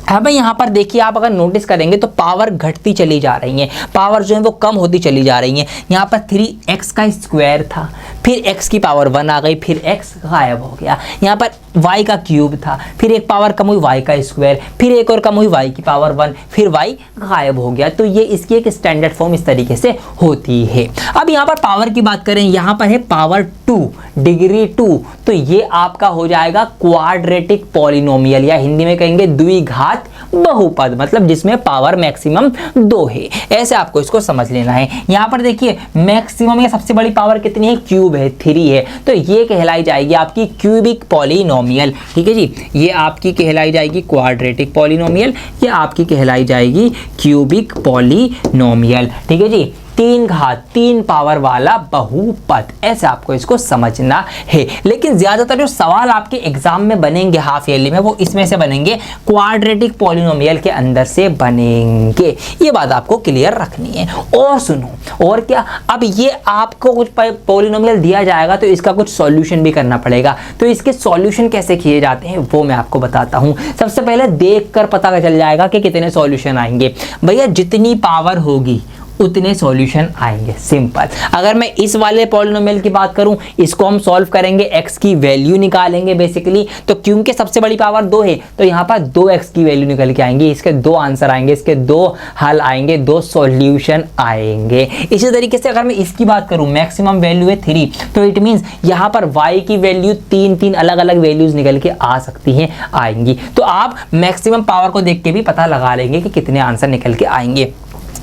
अब यहाँ पर देखिए आप अगर नोटिस करेंगे तो पावर घटती चली जा रही है, पावर जो है वो कम होती चली जा रही है। यहाँ पर 3x² था, फिर x की पावर 1 आ गई, फिर x गायब हो गया। यहाँ पर y³ था, फिर एक पावर कम हुई y², फिर एक और कम हुई y की पावर 1, फिर y गायब हो गया। तो ये इसकी एक स्टैंडर्ड फॉर्म इस तरीके से होती है। अब यहाँ पर पावर की बात करें, यहाँ पर है पावर 2, डिग्री 2, तो ये आपका हो जाएगा क्वाड्रेटिक पॉलिनोमियल, या हिंदी में कहेंगे द्विघात बहुपद, मतलब जिसमें पावर मैक्सिमम 2 है। ऐसे आपको इसको समझ लेना है। यहाँ पर देखिए मैक्सिमम या सबसे बड़ी पावर कितनी है? क्यूब है, 3 है, तो ये कहलाई जाएगी आपकी क्यूबिक पॉलिनोमियल, ठीक है जी। ये आपकी कहलाई जाएगी क्वाड्रेटिक पॉलिनोमियल, ये आपकी कहलाई जाएगी क्यूबिक पॉलिनोमियल, ठीक है जी। 3 घात 3 पावर वाला बहुपद, ऐसे आपको इसको समझना है। लेकिन ज्यादातर जो सवाल आपके एग्जाम में बनेंगे हाफ ईयरली में, वो इसमें से बनेंगे, क्वाड्रेटिक पॉलिनोमियल के अंदर से बनेंगे, ये बात आपको क्लियर रखनी है। और सुनो, और क्या, अब ये आपको कुछ पॉलिनोमियल दिया जाएगा तो इसका कुछ सॉल्यूशन भी करना पड़ेगा। तो इसके सॉल्यूशन कैसे किए जाते हैं वो मैं आपको बताता हूं। सबसे पहले देखकर पता चल जाएगा कि कितने सॉल्यूशन आएंगे। भैया जितनी पावर होगी उतने सॉल्यूशन आएंगे, सिंपल। अगर मैं इस वाले पॉलिनोमियल की बात करूं, इसको हम सॉल्व करेंगे, x की वैल्यू निकालेंगे बेसिकली, तो क्योंकि सबसे बड़ी पावर 2 है तो यहाँ पर 2x की वैल्यू निकल के आएंगी, इसके 2 आंसर आएंगे, इसके 2 हल आएंगे, 2 सॉल्यूशन आएंगे। इसी तरीके से अगर मैं इसकी बात करूं, मैक्सिमम वैल्यू है 3, तो इट मीन्स यहाँ पर y की वैल्यू 3 अलग अलग वैल्यूज निकल के आ सकती हैं, आएंगी। तो आप मैक्सिमम पावर को देख के भी पता लगा लेंगे कि कितने आंसर निकल के आएंगे।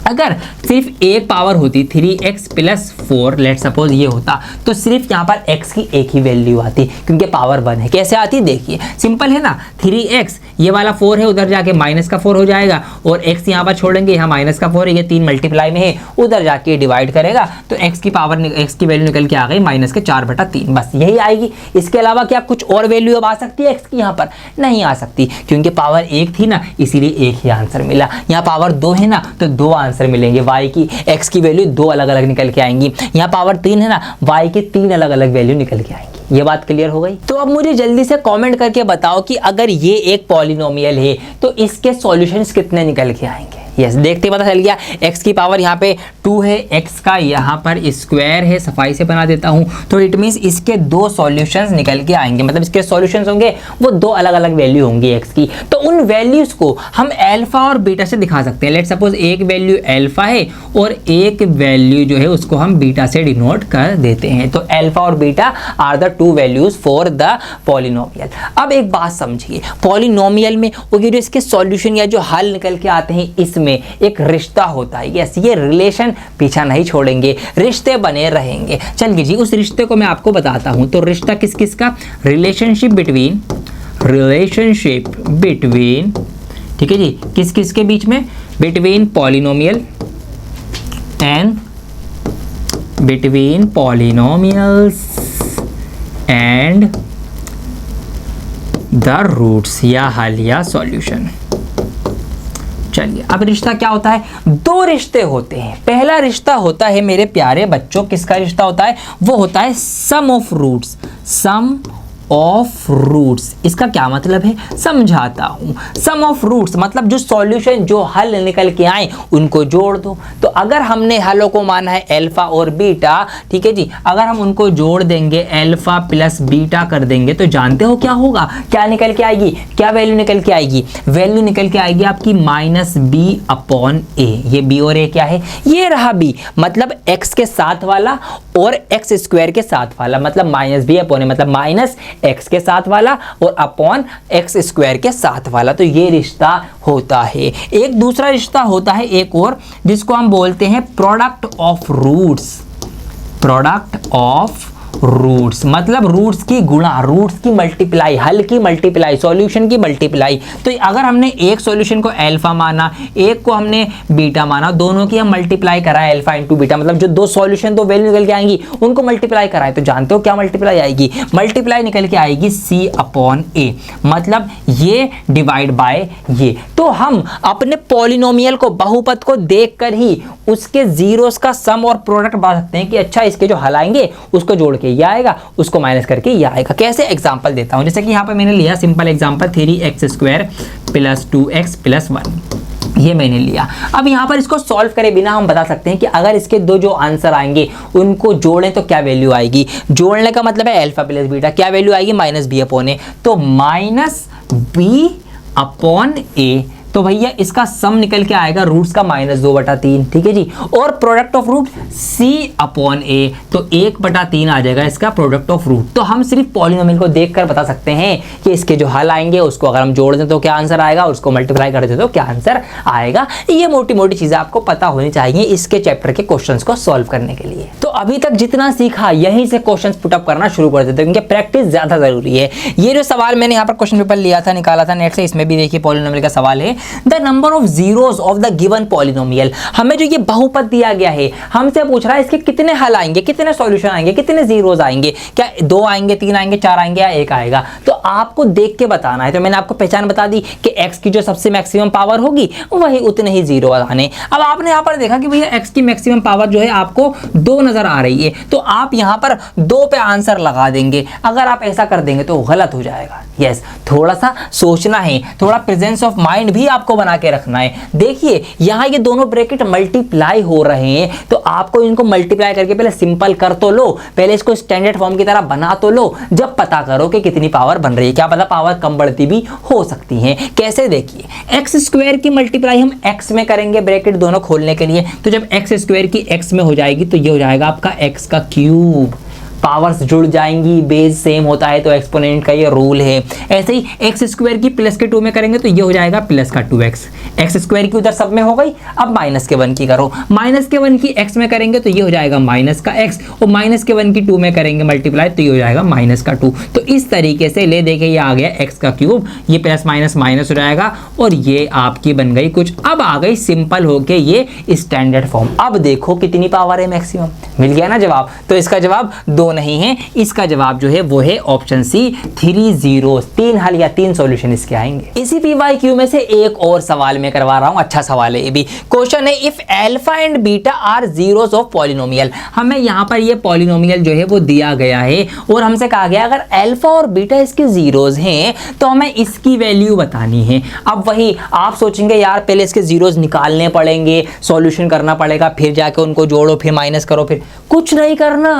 अगर सिर्फ एक पावर होती 3x प्लस 4, लेट सपोज ये होता, तो सिर्फ यहाँ पर x की एक ही वैल्यू आती क्योंकि पावर 1 है। कैसे आती देखिए, सिंपल है ना, 3x ये वाला 4 है, उधर जाके माइनस का 4 हो जाएगा, और x यहाँ पर छोड़ेंगे, यहाँ माइनस का 4 है, ये 3 मल्टीप्लाई में है, उधर जाके डिवाइड करेगा तो x की पावर x की वैल्यू निकल के आ गई माइनस के 4/3, बस यही आएगी। इसके अलावा क्या कुछ और वैल्यू अब आ सकती है x की? यहाँ पर नहीं आ सकती, क्योंकि पावर 1 थी ना, इसीलिए एक ही आंसर मिला। यहाँ पावर 2 है ना, तो 2 आंसर मिलेंगे, y की x की वैल्यू 2 अलग अलग निकल के आएंगी। यहाँ पावर 3 है ना, y की 3 अलग अलग वैल्यू निकल के आएंगी। ये बात क्लियर हो गई? तो अब मुझे जल्दी से कमेंट करके बताओ कि अगर ये एक पॉलिनोमियल है तो इसके सॉल्यूशंस कितने निकल के आएंगे। यस, देखते पता चल गया, x की पावर यहाँ पे 2 है, x का यहाँ पर स्क्वायर है, सफाई से बना देता हूँ, तो इट मीन्स इसके 2 सॉल्यूशंस निकल के आएंगे, मतलब इसके सॉल्यूशंस होंगे वो 2 अलग अलग वैल्यू होंगी x की। तो उन वैल्यूज को हम अल्फा और बीटा से दिखा सकते हैं। लेट सपोज एक वैल्यू अल्फा है और एक वैल्यू जो है उसको हम बीटा से डिनोट कर देते हैं। तो अल्फा और beta are the 2 values for the polynomial. अब एक बात समझिए, पॉलिनोमियल में वो जो इसके सॉल्यूशन या जो हल निकल के आते हैं इसमें एक रिश्ता होता है। यस, ये रिलेशन पीछा नहीं छोड़ेंगे, रिश्ते बने रहेंगे। चलिए जी, उस रिश्ते को मैं आपको बताता हूं। तो रिश्ता किस किस का? रिलेशनशिप बिटवीन, ठीक है जी, किस किस के बीच में? Between polynomial and between polynomials and the roots, या हल या सॉल्यूशन। चलिए, अब रिश्ता क्या होता है? 2 रिश्ते होते हैं। पहला रिश्ता होता है मेरे प्यारे बच्चों, किसका रिश्ता होता है? वो होता है sum of roots. Sum of roots, इसका क्या मतलब है समझाता हूं। सम ऑफ रूट्स मतलब जो सॉल्यूशन, जो हल निकल के आए उनको जोड़ दो। तो अगर हमने हलों को माना है अल्फा और बीटा, ठीक है जी, अगर हम उनको जोड़ देंगे, अल्फा प्लस बीटा कर देंगे, तो जानते हो क्या होगा? क्या निकल के आएगी? क्या वैल्यू निकल के आएगी? वैल्यू निकल के आएगी आपकी -b/a। ये b और a क्या है? ये रहा b, मतलब x के साथ वाला और x स्क्वायर के साथ वाला, मतलब -b/a, मतलब माइनस x के साथ वाला और अपॉन x स्क्वायर के साथ वाला। तो ये रिश्ता होता है। एक दूसरा रिश्ता होता है एक और, जिसको हम बोलते हैं product of roots. Product of roots मतलब रूट्स की गुणा, रूट्स की मल्टीप्लाई, हल की मल्टीप्लाई, सॉल्यूशन की मल्टीप्लाई। तो अगर हमने एक सॉल्यूशन को अल्फा माना, एक को हमने बीटा माना, दोनों की हम मल्टीप्लाई कराए अल्फा इंटू बीटा, मतलब जो 2 सॉल्यूशन 2 वैल्यू निकल के आएंगी उनको मल्टीप्लाई कराए, तो जानते हो क्या मल्टीप्लाई आएगी? मल्टीप्लाई निकल के आएगी c/a, मतलब ये डिवाइड बाय ये। तो हम अपने पॉलिनोमियल को, बहुपद को देखकर ही उसके जीरोस का सम और प्रोडक्ट बना सकते हैं कि अच्छा इसके जो हल आएंगे उसको जोड़ के ये आएगा, उसको माइनस करके ये आएगा। कैसे? एग्जांपल देता हूं, जैसे कि यहाँ पर मैंने लिया सिंपल एग्जांपल 3x² + 2x + 1, ये मैंने लिया। अब यहाँ पर इसको सॉल्व करे बिना हम बता सकते हैं कि अगर इसके 2 जो आंसर आएंगे उनको जोड़ें तो क्या वैल्यू आएगी। जोड़ने का मतलब है अल्फा प्लस बीटा, क्या वैल्यू आएगी? -b/a, तो -b/a। तो भैया इसका सम निकल के आएगा रूट्स का -2/3, ठीक है जी, और प्रोडक्ट ऑफ रूट c/a, तो 1/3 आ जाएगा इसका प्रोडक्ट ऑफ रूट। तो हम सिर्फ पॉलिनोमियल को देखकर बता सकते हैं कि इसके जो हल आएंगे उसको अगर हम जोड़ दें तो क्या आंसर आएगा, उसको मल्टीप्लाई कर दें तो क्या आंसर आएगा। ये मोटी मोटी चीजें आपको पता होनी चाहिए इसके चैप्टर के क्वेश्चंस को सॉल्व करने के लिए। तो अभी तक जितना सीखा यहीं से क्वेश्चंस पुटअप करना शुरू कर देते हैं, क्योंकि प्रैक्टिस ज्यादा जरूरी है। ये जो सवाल मैंने यहाँ पर क्वेश्चन पेपर लिया था, निकाला था नेट से, इसमें भी देखिए पॉलिनोमियल का सवाल है। The number of zeros of the given polynomial, हमें जो ये बहुपद दिया गया है हमसे पूछ रहा है इसके कितने हल आएंगे, कितने सॉल्यूशन आएंगे, कितने जीरोस आएंगे, क्या 2 आएंगे, 3 आएंगे, 4 आएंगे या 1 आएगा। तो आपको देख के बताना है। तो मैंने आपको पहचान बता दी कि x की जो सबसे मैक्सिमम पावर होगी वही उतने ही जीरो आने। अब आपने यहाँ पर देखा कि भैया x की मैक्सिमम पावर जो है आपको 2 नजर आ रही है, तो आप यहाँ पर 2 पे आंसर लगा देंगे। अगर आप ऐसा कर देंगे तो गलत हो जाएगा। यस, थोड़ा सा सोचना है, थोड़ा प्रेजेंस ऑफ माइंड भी आपको बना के रखना है। देखिए यहाँ ये दोनों ब्रैकेट मल्टीप्लाई हो रहे हैं, तो आपको इनको मल्टीप्लाई करके पहले सिंपल कर तो लो, पहले इसको स्टैंडर्ड फॉर्म की तरह बना तो लो, जब पता करो कि कितनी पावर बन रही है। क्या पता पावर कम बढ़ती भी हो सकती है। कैसे? देखिए एक्स स्क्वायर की मल्टीप्लाई हम एक्स में करेंगे, ब्रैकेट दोनों खोलने के लिए। तो जब एक्स स्क्वायर की एक्स में हो जाएगी तो ये हो जाएगा आपका एक्स का क्यूब पावर्स जुड़ जाएंगी, बेस सेम होता है तो एक्सपोनेंट का ये रूल है। ऐसे ही एक्स स्क्वायर की प्लस के 2 में करेंगे तो ये हो जाएगा प्लस का 2x, एक्स स्क्वायर की उधर सब में हो गई। अब माइनस के 1 की करो, माइनस के 1 की x में करेंगे तो ये हो जाएगा माइनस का x, और माइनस के 1 की 2 में करेंगे मल्टीप्लाई तो ये हो जाएगा माइनस का 2। तो इस तरीके से ले देखे ये आ गया x का क्यूब, ये प्लस माइनस माइनस हो जाएगा और ये आपकी बन गई कुछ। अब आ गई सिंपल होके ये स्टैंडर्ड फॉर्म। अब देखो कितनी पावर है मैक्सिमम, मिल गया ना जवाब। तो इसका जवाब 2 नहीं है, इसका जवाब जो है वो है ऑप्शन सी 3 जीरो। 3 हल या 3 सॉल्यूशन इसके आएंगे। इसी PYQ में से एक और सवाल मैं करवा रहा हूं, अच्छा सवाल है ये भी। क्वेश्चन है if alpha and beta are zeros of polynomial. हमें यहां पर ये पॉलिनोमियल जो है वो दिया गया है और हमसे कहा गया अगर अल्फा और बीटा इसके जीरोस हैं तो हमें इसकी वैल्यू बतानी है। अब वही आप सोचेंगे यार पहले इसके जीरोस निकालने पड़ेंगे, सॉल्यूशन करना पड़ेगा, फिर जाके उनको जोड़ो, फिर माइनस करो, फिर कुछ नहीं करना।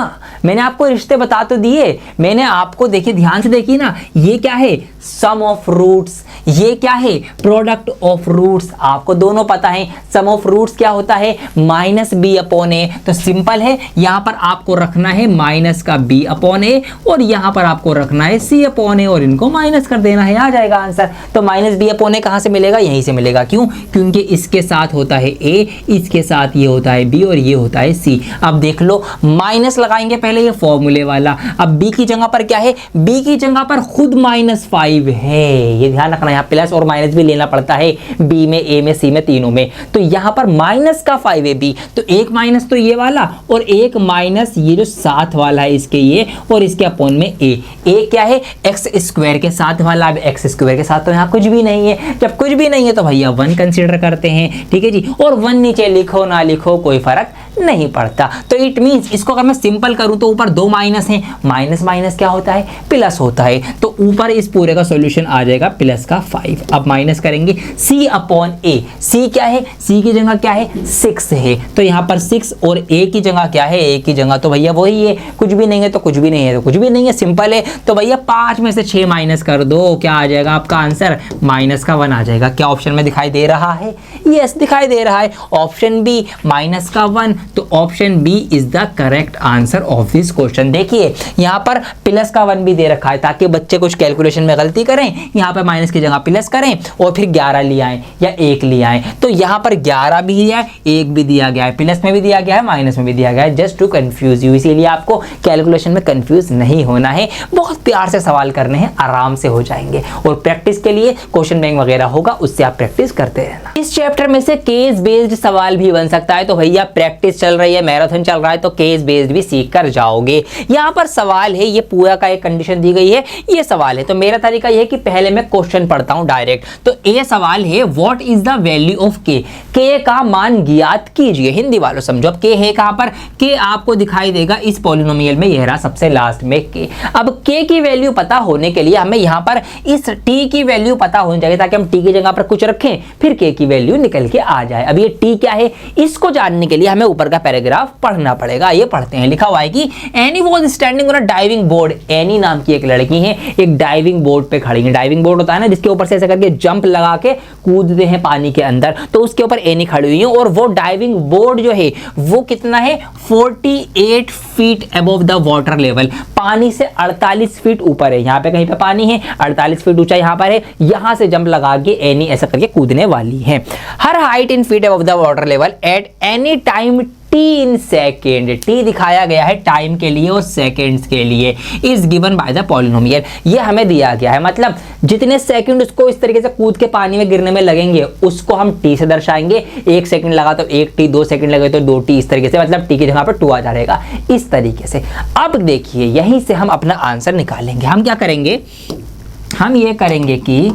मैंने आपको रिश्ते बता तो दिए, मैंने आपको देखिए ध्यान से देखिए ना, ये क्या है सम ऑफ रूट्स, ये क्या है प्रोडक्ट ऑफ रूट्स। आपको दोनों पता है सम ऑफ रूट्स क्या होता है माइनस बी अपॉन ए। तो सिंपल है, यहां पर आपको रखना है माइनस का बी अपॉन ए और यहां पर आपको रखना है सी अपॉन ए और इनको माइनस कर देना है, आ जाएगा आंसर। तो माइनस बी अपॉन ए कहां से मिलेगा, यहीं से मिलेगा। क्यों? क्योंकि इसके साथ होता है ए, इसके साथ ये होता है बी और ये होता है सी। अब देख लो माइनस लगाएंगे पहले ये फॉर्मूले वाला। अब बी की जगह पर क्या है, बी की जगह पर खुद -5 है, ये ध्यान रखना। यहाँ प्लस और माइनस भी लेना पड़ता है बी में, ए में, सी में, तीनों में। तो यहाँ पर माइनस का 5 है बी, तो एक माइनस तो ये वाला और एक माइनस ये जो साथ वाला है इसके ये और इसके अपॉन में ए क्या है एक्स स्क्वायर के साथ वाला। अब एक्स स्क्वायर के साथ तो यहाँ कुछ भी नहीं है, जब कुछ भी नहीं है तो भैया 1 कंसीडर करते हैं, ठीक है जी। और 1 नीचे लिखो ना लिखो कोई फर्क नहीं पड़ता। तो इट मींस इसको अगर मैं सिंपल करूं तो ऊपर 2 माइनस हैं, माइनस माइनस क्या होता है प्लस होता है, तो ऊपर इस पूरे का सॉल्यूशन आ जाएगा प्लस का 5। अब माइनस करेंगे सी अपॉन ए, सी क्या है, सी की जगह क्या है 6 है, तो यहाँ पर 6 और ए की जगह क्या है, ए की जगह तो भैया वही है, कुछ भी नहीं है तो कुछ भी नहीं है तो कुछ भी नहीं है, सिंपल है। तो भैया 5 में से 6 माइनस कर दो, क्या आ जाएगा आपका आंसर माइनस का 1 आ जाएगा। क्या ऑप्शन में दिखाई दे रहा है, यस दिखाई दे रहा है, ऑप्शन बी माइनस का 1। तो option B is the correct answer of this question. देखिए यहाँ पर प्लस का 1 भी दे रखा है ताकि बच्चे कुछ कैलकुलेशन में गलती करें, यहाँ पर माइनस की जगह प्लस करें और फिर 11 ले आए या 1 ले आए। तो यहाँ पर 11 भी दिया है, 1 भी दिया गया है, प्लस में भी दिया गया है, माइनस में भी दिया गया है, जस्ट टू कंफ्यूज यू। इसीलिए आपको कैलकुलेशन में कंफ्यूज नहीं होना है, बहुत प्यार से सवाल करने हैं, आराम से हो जाएंगे। और प्रैक्टिस के लिए क्वेश्चन बैंक वगैरह होगा, उससे आप प्रैक्टिस करते रहना। इस चैप्टर में से केस बेस्ड सवाल भी बन सकता है, तो भैया प्रैक्टिस चल रही है, मैराथन चल रहा है, तो केस बेस्ड भी सीख कर जाओगे। यहाँ पर सवाल है, ये पूरा का एक कंडीशन दी गई है, ये सवाल है। तो मेरा तरीका ये है कि पहले मैं क्वेश्चन पढ़ता हूं डायरेक्ट। तो ये सवाल है what is the value of के, के का मान ज्ञात कीजिए। हिंदी वालों समझो, अब के है कहां पर, के आपको दिखाई देगा इस पॉलिनोमियल में, यह रहा सबसे लास्ट में के। अब के की वैल्यू पता होने के लिए हमें यहाँ पर इस टी की वैल्यू पता होनी चाहिए, ताकि हम टी की जगह पर कुछ रखें फिर के की वैल्यू निकल के आ जाए। अब ये टी क्या है, इसको जानने के लिए हमें ऊपर का पैराग्राफ पढ़ना पड़ेगा। ये पढ़ते हैं, लिखा हुआ है कि any was standing on a diving board. Any नाम की एक लड़की है, एक डाइविंग बोर्ड पे खड़ी है। डाइविंग बोर्ड होता है ना जिसके ऊपर से ऐसे करके जंप लगा के कूदते हैं पानी के अंदर, तो उसके ऊपर एनी खड़ी हुई है। और वो डाइविंग बोर्ड जो है वो कितना है 48 feet above the water level, पानी से 48 फीट ऊपर है। यहाँ पे कहीं पे पानी है, 48 फीट ऊंचा यहाँ पर है, यहाँ से जंप लगा के एनी ऐसा करके कूदने वाली है। Her height in feet above the water level at any time T in second, T दिखाया गया है टाइम के लिए और सेकेंड्स के लिए, is given by the polynomial. ये हमें दिया गया है, मतलब जितने सेकंड उसको इस तरीके से कूद के पानी में गिरने में लगेंगे उसको हम टी से दर्शाएंगे। 1 सेकंड लगा तो 1 टी, 2 सेकंड लगे तो 2 टी, इस तरीके से, मतलब टी की जगह पर 2 आ जाएगा इस तरीके से। अब देखिए यहीं से हम अपना आंसर निकालेंगे। हम क्या करेंगे, हम ये करेंगे कि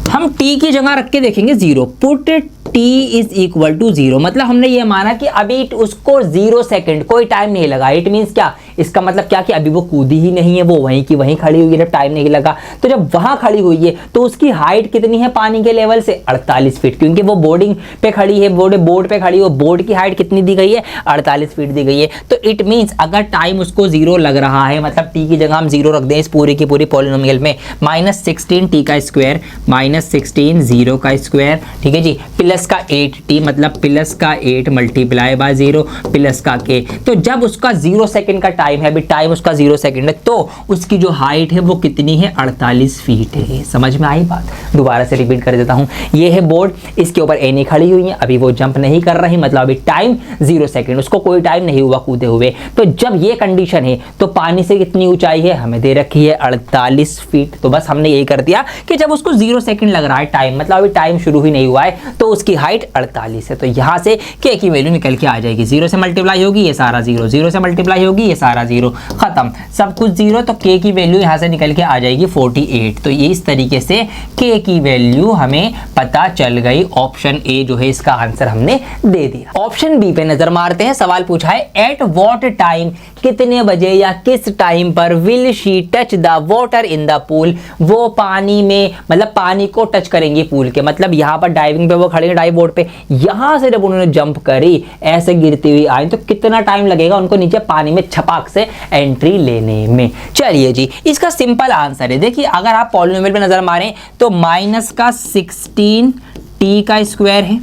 हम टी की जगह रख के देखेंगे 0, put t is equal to 0। मतलब हमने ये माना कि अभी उसको 0 सेकंड कोई टाइम नहीं लगा। इट मींस क्या, इसका मतलब क्या कि अभी वो कूदी ही नहीं है, वो वहीं की वहीं खड़ी हुई है, जब टाइम नहीं लगा। तो जब वहां खड़ी हुई है तो उसकी हाइट कितनी है पानी के लेवल से 48 फीट, क्योंकि वो बोर्डिंग पे खड़ी है, बोर्ड पे खड़ी है। बोर्ड की हाइट कितनी दी गई है 48 फीट दी गई है। तो इट मींस अगर टाइम उसको 0 लग रहा है, मतलब t की जगह हम 0 रख दें इस पूरी की पूरी पॉलिनोमियल में, -16 t का स्क्वायर, -16 0 का स्क्वायर, ठीक है जी, प्लस प्लस का 8t मतलब प्लस का 8 मल्टीप्लाई बाय 0 प्लस का k। तो जब उसका 0 सेकंड का टाइम है, अभी टाइम उसका 0 सेकंड है, तो उसकी जो हाइट है वो कितनी है, 48 फीट है। समझ में आई बात? दोबारा से रिपीट कर देता हूं, ये है बोर्ड, इसके ऊपर एनी खड़ी हुई है, अभी वो जंप नहीं कर रही, मतलब अभी टाइम 0 सेकंड, उसको कोई टाइम नहीं हुआ कूदे हुए। तो जब ये कंडीशन है तो पानी से कितनी ऊंचाई है, हमें दे रखी है 48 फीट। तो बस हमने यही कर दिया कि जब उसको 0 सेकंड लग रहा है टाइम, मतलब अभी टाइम शुरू ही नहीं हुआ है, तो उसकी हाइट 48 है। तो यहां से k की वैल्यू निकल के आ जाएगी, 0 से मल्टीप्लाई होगी ये सारा 0, 0 से मल्टीप्लाई होगी ये सारा 0, खत्म, सब कुछ 0। तो k की वैल्यू यहां से निकल के आ जाएगी 48। तो ये इस तरीके से k की वैल्यू हमें पता चल गई। ऑप्शन ए जो है इसका आंसर हमने दे दिया। ऑप्शन बी पे नजर मारते हैं। सवाल पूछा है एट व्हाट टाइम, कितने बजे या किस टाइम पर will she touch the water in the pool, वो पानी में मतलब पानी को टच करेंगी पूल के, मतलब यहाँ पर डाइविंग पे वो खड़े हैं डाइव बोर्ड पे, यहां से जब उन्होंने जंप करी ऐसे गिरती हुई आई तो कितना टाइम लगेगा उनको नीचे पानी में छपाक से एंट्री लेने में। चलिए जी, इसका सिंपल आंसर है, देखिए अगर आप पॉलिनोमियल पे नजर मारें तो माइनस का 16 t का स्क्वायर है,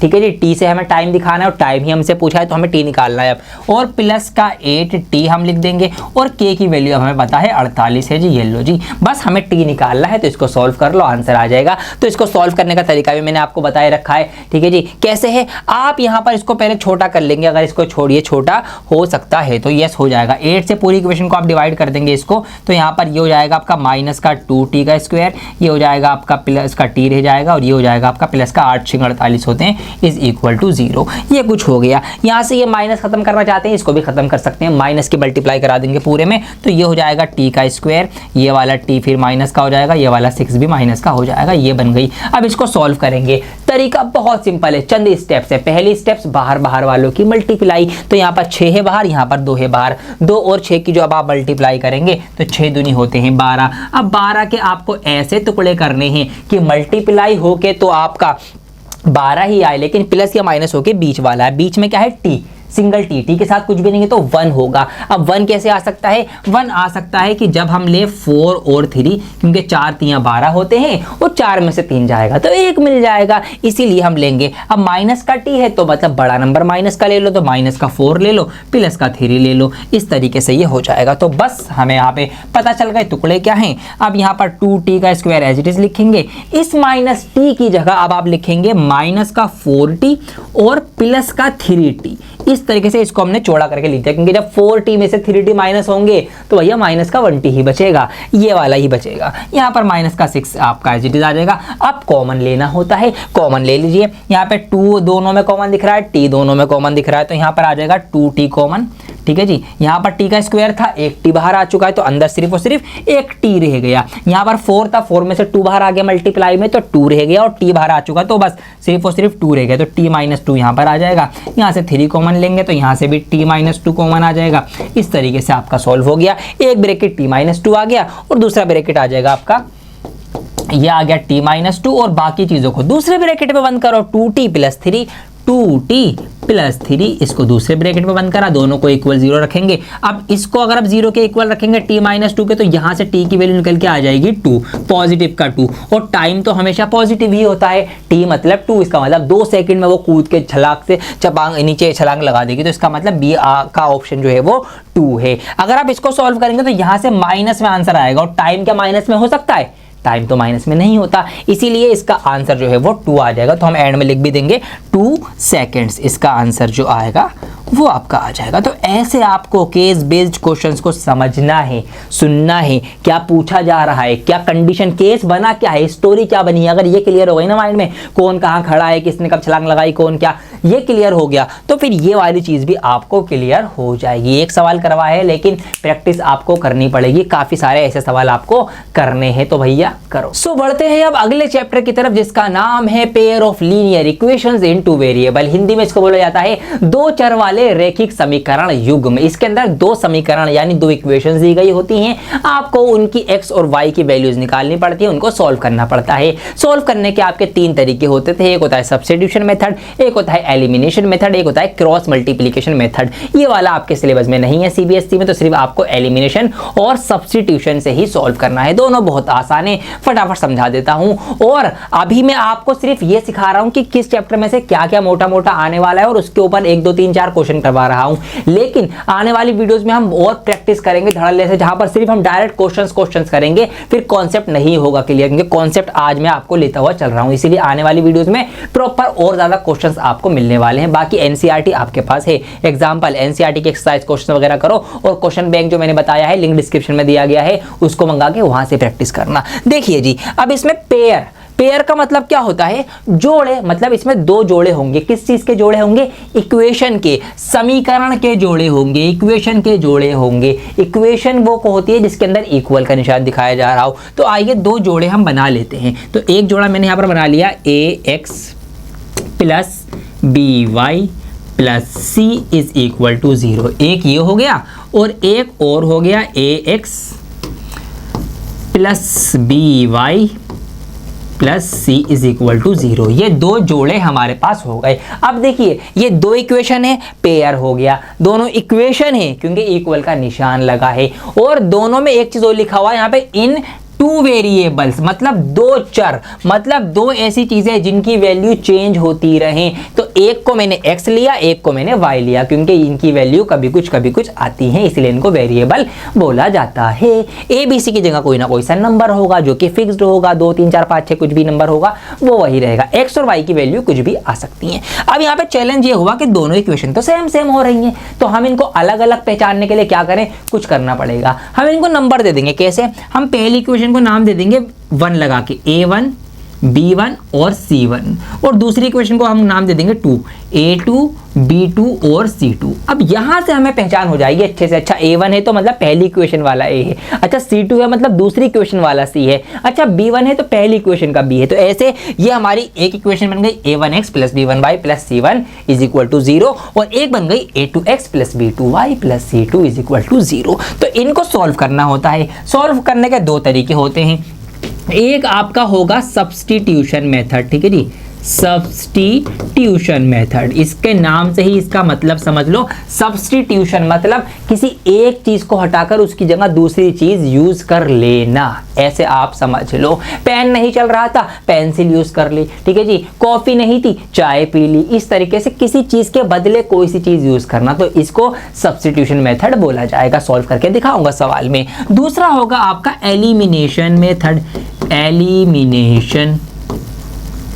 ठीक है जी, t से हमें टाइम दिखाना है और टाइम ही हमसे पूछा है तो हमें t निकालना है अब, और प्लस का 8t हम लिख देंगे और k की वैल्यू हमें पता है 48 है जी, ये लो जी, बस हमें t निकालना है। तो इसको सॉल्व कर लो, आंसर आ जाएगा। तो इसको सॉल्व करने का तरीका भी मैंने आपको बताए रखा है, ठीक है जी। कैसे है, आप यहाँ पर इसको पहले छोटा कर लेंगे, अगर इसको छोड़िए छोटा हो सकता है तो यस हो जाएगा। 8 से पूरी इक्वेशन को आप डिवाइड कर देंगे इसको, तो यहाँ पर ये हो जाएगा आपका माइनस का 2t का स्क्वायर, ये हो जाएगा आपका प्लस का t रह जाएगा, और ये हो जाएगा आपका प्लस का 8 6 48 होते हैं इज इक्वल टू 0। ये कुछ हो गया। यहाँ से ये माइनस खत्म करना चाहते हैं, इसको भी खत्म कर सकते हैं, माइनस की मल्टीप्लाई करा देंगे पूरे में, तो ये हो जाएगा t का स्क्वायर, ये वाला t फिर माइनस का हो जाएगा, ये वाला 6 भी माइनस का हो जाएगा। ये बन गई। अब इसको सॉल्व करेंगे, तरीका बहुत सिंपल है, चंद स्टेप्स है। पहली स्टेप्स बाहर बाहर वालों की मल्टीप्लाई, तो यहाँ पर 6 है बाहर, यहाँ पर 2 है बाहर, 2 और 6 की जो अब आप मल्टीप्लाई करेंगे तो 6 दूनी होते हैं 12। अब 12 के आपको ऐसे टुकड़े करने हैं कि मल्टीप्लाई होके तो आपका 12 ही आए, लेकिन प्लस या माइनस होके बीच वाला है, बीच में क्या है t, सिंगल टी के साथ कुछ भी नहीं है तो 1 होगा। अब 1 कैसे आ सकता है, 1 आ सकता है कि जब हम ले 4 और 3, क्योंकि 4 3 12 होते हैं और 4 में से 3 जाएगा तो 1 मिल जाएगा, इसीलिए हम लेंगे। अब माइनस का t है तो मतलब बड़ा नंबर माइनस का ले लो, तो माइनस का 4 ले लो, प्लस का 3 ले लो, इस तरीके से ये हो जाएगा। तो बस हमें यहाँ पे पता चल गए टुकड़े क्या हैं। अब यहाँ पर 2t का स्क्वायर एज इट इज लिखेंगे, इस माइनस t की जगह अब आप लिखेंगे माइनस का 4t और प्लस का 3t। इस तरीके से इसको हमने चौड़ा करके लिख दिया, क्योंकि जब 4t में से 3t माइनस होंगे तो भैया माइनस का 1t ही बचेगा, ये वाला ही बचेगा। यहाँ पर माइनस का 6 आपका एज इट इज आ जाएगा। अब कॉमन लेना होता है, कॉमन ले लीजिए। यहाँ पे 2 दोनों में कॉमन दिख रहा है, t दोनों में कॉमन दिख रहा है, तो यहाँ पर आ जाएगा 2t कॉमन, ठीक है जी। यहाँ पर t का स्क्वायर था, एक t बाहर आ चुका है तो अंदर सिर्फ और सिर्फ एक t रह गया। यहाँ पर 4 था, 4 में से 2 बाहर आ गया मल्टीप्लाई में तो 2 रह गया, और t बाहर आ चुका तो बस सिर्फ और सिर्फ 2 रह गया, तो t माइनस 2 यहाँ पर आ जाएगा। यहाँ से 3 कॉमन लेंगे तो यहाँ से भी t माइनस 2 कॉमन आ जाएगा। इस तरीके से आपका सॉल्व हो गया। एक ब्रैकेट t माइनस 2 आ गया और दूसरा ब्रैकेट आ जाएगा आपका, ये आ गया t माइनस 2, और बाकी चीजों को दूसरे ब्रैकेट में बंद करो, 2t प्लस 3, 2t प्लस 3, इसको दूसरे ब्रैकेट में बंद करा, दोनों को इक्वल 0 रखेंगे। अब इसको अगर आप 0 के इक्वल रखेंगे t माइनस 2 के, तो यहाँ से t की वैल्यू निकल के आ जाएगी 2, पॉजिटिव का 2, और टाइम तो हमेशा पॉजिटिव ही होता है, t मतलब 2, इसका मतलब 2 सेकंड में वो कूद के छलांग से नीचे छलांग लगा देगी, तो इसका मतलब बी का ऑप्शन जो है वो 2 है। अगर आप इसको सॉल्व करेंगे तो यहाँ से माइनस में आंसर आएगा, और टाइम क्या माइनस में हो सकता है, टाइम तो माइनस में नहीं होता, इसीलिए इसका आंसर जो है वो 2 आ जाएगा। तो हम एंड में लिख भी देंगे 2 सेकेंड्स, इसका आंसर जो आएगा वो आपका आ जाएगा। तो ऐसे आपको केस बेस्ड क्वेश्चंस को समझना है, सुनना है, क्या पूछा जा रहा है, क्या कंडीशन, केस बना क्या है, स्टोरी क्या बनी है। अगर ये क्लियर हो गई ना माइंड में, कौन कहाँ खड़ा है, किसने कब छलांग लगाई, कौन क्या, ये क्लियर हो गया तो फिर ये वाली चीज भी आपको क्लियर हो जाएगी। एक सवाल करवा है लेकिन प्रैक्टिस आपको करनी पड़ेगी, काफी सारे ऐसे सवाल आपको करने हैं, तो भैया करो। सो बढ़ते हैं अब अगले चैप्टर की तरफ, जिसका नाम है pair of linear equations in two variable. Hindi में इसको बोला जाता है दो चर वाली वाले रैखिक समीकरण युग्म। इसके अंदर दो समीकरण यानी दो इक्वेशंस दी गई होती हैं, आपको उनकी x और y की वैल्यूज निकालनी पड़ती है, उनको सॉल्व करना पड़ता है। सॉल्व करने के आपके तीन तरीके होते थे, एक होता है सब्स्टिट्यूशन मेथड, एक होता है एलिमिनेशन मेथड, एक होता है क्रॉस मल्टीप्लिकेशन मेथड। ये वाला आपके सिलेबस में नहीं है सीबीएसई में, तो सिर्फ आपको एलिमिनेशन और सब्स्टिट्यूशन से ही सॉल्व करना है। दोनों बहुत आसान है, फटाफट समझा देता हूं। और अभी मैं आपको सिर्फ ये सिखा रहा हूं कि किस चैप्टर में से क्या क्या मोटा मोटा आने वाला है और उसके ऊपर 1 2 3 4 क्वेश्चन करवा रहा हूं। लेकिन आने वाली वीडियोस में हम और प्रैक्टिस करेंगे धड़ल्ले से, जहां पर सिर्फ हम डायरेक्ट क्वेश्चंस करेंगे, फिर कॉन्सेप्ट नहीं होगा क्लियर, क्योंकि कॉन्सेप्ट आज मैं आपको लेता हुआ चल रहा हूं। इसीलिए आने वाली वीडियोस में प्रॉपर और ज्यादा क्वेश्चंस आपको मिलने वाले हैं। बाकी एनसीईआरटी आपके पास है, एग्जांपल एनसीईआरटी के एक्सरसाइज क्वेश्चन वगैरह करो, और क्वेश्चन बैंक जो मैंने बताया है लिंक डिस्क्रिप्शन में दिया गया है, उसको मंगा के वहां से प्रैक्टिस करना। देखिए जी, अब इसमें पेयर का मतलब क्या होता है? जोड़े। मतलब इसमें दो जोड़े होंगे। किस चीज के जोड़े होंगे? इक्वेशन के, समीकरण के जोड़े होंगे, इक्वेशन के जोड़े होंगे। इक्वेशन वो होती है जिसके अंदर इक्वल का निशान दिखाया जा रहा हो। तो आइए दो जोड़े हम बना लेते हैं। तो एक जोड़ा मैंने यहां पर बना लिया, ax plus by plus c is equal to 0। एक ये हो गया और एक और हो गया ax plus by plus C is equal to 0। ये दो जोड़े हमारे पास हो गए। अब देखिए, ये दो इक्वेशन है, पेयर हो गया। दोनों इक्वेशन है क्योंकि इक्वल का निशान लगा है, और दोनों में एक चीज और लिखा हुआ है यहाँ पे, इन टू वेरिएबल्स, मतलब दो चर, मतलब दो ऐसी चीजें जिनकी वैल्यू चेंज होती रहे। तो एक को मैंने x लिया, एक को मैंने y लिया, क्योंकि इनकी वैल्यू कभी कुछ आती है, इसलिए इनको वेरिएबल बोला जाता है। ए बी सी की जगह कोई ना कोई सा नंबर होगा जो कि फिक्स्ड होगा, 2 3 4 5 6 कुछ भी नंबर होगा वो वही रहेगा। x और y की वैल्यू कुछ भी आ सकती है। अब यहाँ पे चैलेंज ये हुआ कि दोनों इक्वेशन तो सेम हो रही है, तो हम इनको अलग अलग पहचानने के लिए क्या करें? कुछ करना पड़ेगा। हम इनको नंबर दे देंगे। कैसे? हम पहली इक्वेशन को नाम दे देंगे 1 लगा के, a1 b1 और c1, और दूसरी इक्वेशन को हम नाम दे देंगे 2, a2 b2 और c2। अब यहां से हमें पहचान हो जाएगी अच्छे से। अच्छा, a1 है तो मतलब पहली इक्वेशन वाला a है। अच्छा, c2 है मतलब दूसरी इक्वेशन वाला c है। अच्छा, b1 है तो पहली इक्वेशन का b है। तो ऐसे ये हमारी एक इक्वेशन बन गई a1x plus b1y plus c1 is equal to 0, और एक बन गई a2x plus b2y plus c2 is equal to 0। तो इनको सॉल्व करना होता है। सॉल्व करने के दो तरीके होते हैं। एक आपका होगा सब्स्टिट्यूशन मेथड, ठीक है जी, सब्स्टिट्यूशन मेथड। इसके नाम से ही इसका मतलब समझ लो। सब्स्टिट्यूशन मतलब किसी एक चीज को हटाकर उसकी जगह दूसरी चीज यूज कर लेना, ऐसे आप समझ लो। पेन नहीं चल रहा था, पेंसिल यूज कर ली, ठीक है जी। कॉफी नहीं थी, चाय पी ली। इस तरीके से किसी चीज के बदले कोई सी चीज यूज करना, तो इसको सब्स्टिट्यूशन मेथड बोला जाएगा। सॉल्व करके दिखाऊंगा सवाल में। दूसरा होगा आपका एलिमिनेशन मेथड, एलिमिनेशन,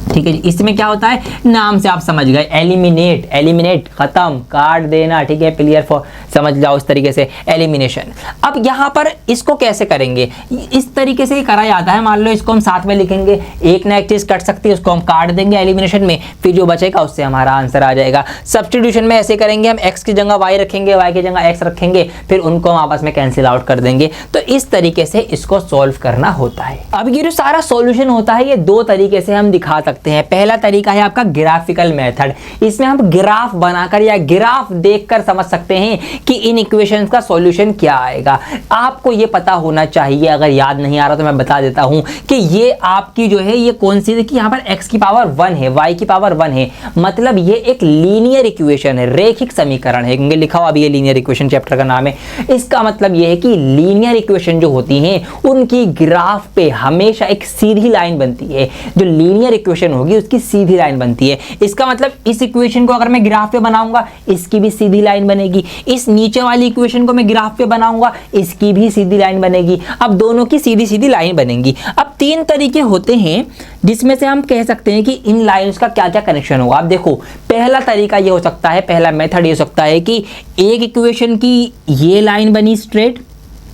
ठीक है जी। इसमें क्या होता है? नाम से आप समझ गए, एलिमिनेट खत्म, काट देना, ठीक है, क्लियर फॉर, समझ जाओ इस तरीके से एलिमिनेशन। अब यहाँ पर इसको कैसे करेंगे? इस तरीके से ही करा जाता है। मान लो इसको हम साथ में लिखेंगे, एक ना एक चीज कट सकती है, उसको हम काट देंगे एलिमिनेशन में, फिर जो बचेगा उससे हमारा आंसर आ जाएगा। सब्स्टिट्यूशन में ऐसे करेंगे, हम x की जगह y रखेंगे, y की जगह x रखेंगे, फिर उनको हम आपस में कैंसिल आउट कर देंगे। तो इस तरीके से इसको सॉल्व करना होता है। अब ये जो सारा सॉल्यूशन होता है, ये दो तरीके से हम दिखा सकते हैं। पहला तरीका है आपका ग्राफिकल मेथड। इसमें हम ग्राफ बनाकर या ग्राफ देखकर समझ सकते हैं कि इन इक्वेशंस का सॉल्यूशन क्या आएगा। आपको ये पता होना चाहिए, अगर याद नहीं आ रहा तो मैं बता देता हूं कि ये आपकी जो है ये कौन सी, देखिए यहाँ पर x की पावर 1 है, y की पावर 1 है, मतलब ये एक लीनियर इक्वेशन है, रैखिक समीकरण है, क्योंकि लिखा हुआ अभी ये लीनियर इक्वेशन चैप्टर का नाम है। इसका मतलब ये है कि लीनियर इक्वेशन जो होती हैं उनकी ग्राफ पे हमेशा एक सीधी लाइन बनती है। जो लीनियर इक्वेशन होगी उसकी सीधी लाइन बनती है। इसका मतलब इस इक्वेशन को अगर मैं ग्राफ पे बनाऊंगा, इसकी भी सीधी लाइन बनेगी। इस नीचे वाली इक्वेशन को मैं ग्राफ पे बनाऊंगा, इसकी भी सीधी लाइन बनेगी। अब दोनों की सीधी सीधी लाइन बनेंगी। अब तीन तरीके होते हैं जिसमें से हम कह सकते हैं कि इन लाइंस का क्या क्या कनेक्शन होगा। अब देखो, पहला तरीका ये हो सकता है, पहला मेथड ये हो सकता है कि एक इक्वेशन की ये लाइन बनी स्ट्रेट,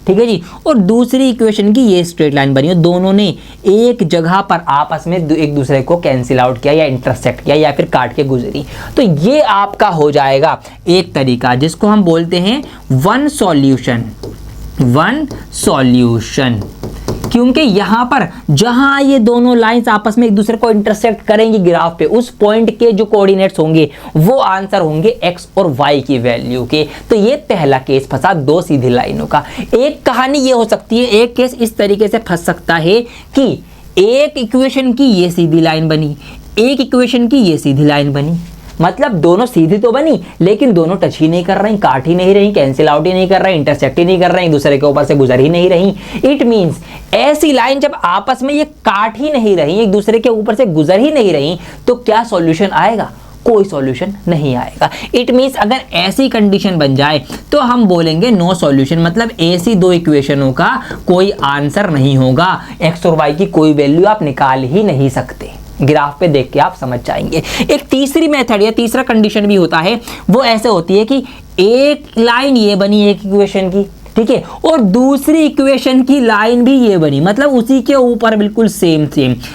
ठीक है जी, और दूसरी इक्वेशन की ये स्ट्रेट लाइन बनी, दोनों ने एक जगह पर आपस में एक दूसरे को कैंसिल आउट किया या इंटरसेक्ट किया या फिर काट के गुजरी। तो ये आपका हो जाएगा एक तरीका, जिसको हम बोलते हैं वन सॉल्यूशन। क्योंकि यहाँ पर जहां ये दोनों लाइंस आपस में एक दूसरे को इंटरसेक्ट करेंगी ग्राफ पे, उस पॉइंट के जो कोऑर्डिनेट्स होंगे वो आंसर होंगे x और y की वैल्यू के। तो ये पहला केस फंसा दो सीधी लाइनों का। एक कहानी ये हो सकती है, एक केस इस तरीके से फंस सकता है कि एक इक्वेशन की ये सीधी लाइन बनी, एक इक्वेशन की ये सीधी लाइन बनी, मतलब दोनों सीधी तो बनी लेकिन दोनों टच ही नहीं कर रही, काट ही नहीं रही, कैंसिल आउट ही नहीं कर रही, इंटरसेक्ट ही नहीं कर रही, एक दूसरे के ऊपर से गुजर ही नहीं रही। इट मींस ऐसी लाइन जब आपस में ये काट ही नहीं रही, एक दूसरे के ऊपर से गुजर ही नहीं रही, तो क्या सॉल्यूशन आएगा? कोई सॉल्यूशन नहीं आएगा। इट मींस अगर ऐसी कंडीशन बन जाए तो हम बोलेंगे नो सॉल्यूशन, मतलब ऐसी दो इक्वेशनों का कोई आंसर नहीं होगा, एक्स और वाई की कोई वैल्यू आप निकाल ही नहीं सकते। ग्राफ पे देख के आप समझ जाएंगे। एक तीसरी मेथड या तीसरा कंडीशन भी होता है, वो ऐसे होती है कि एक लाइन ये बनी एक इक्वेशन की, ठीक है, और दूसरी इक्वेशन की लाइन भी ये बनी, मतलब उसी के ऊपर बिल्कुल सेम।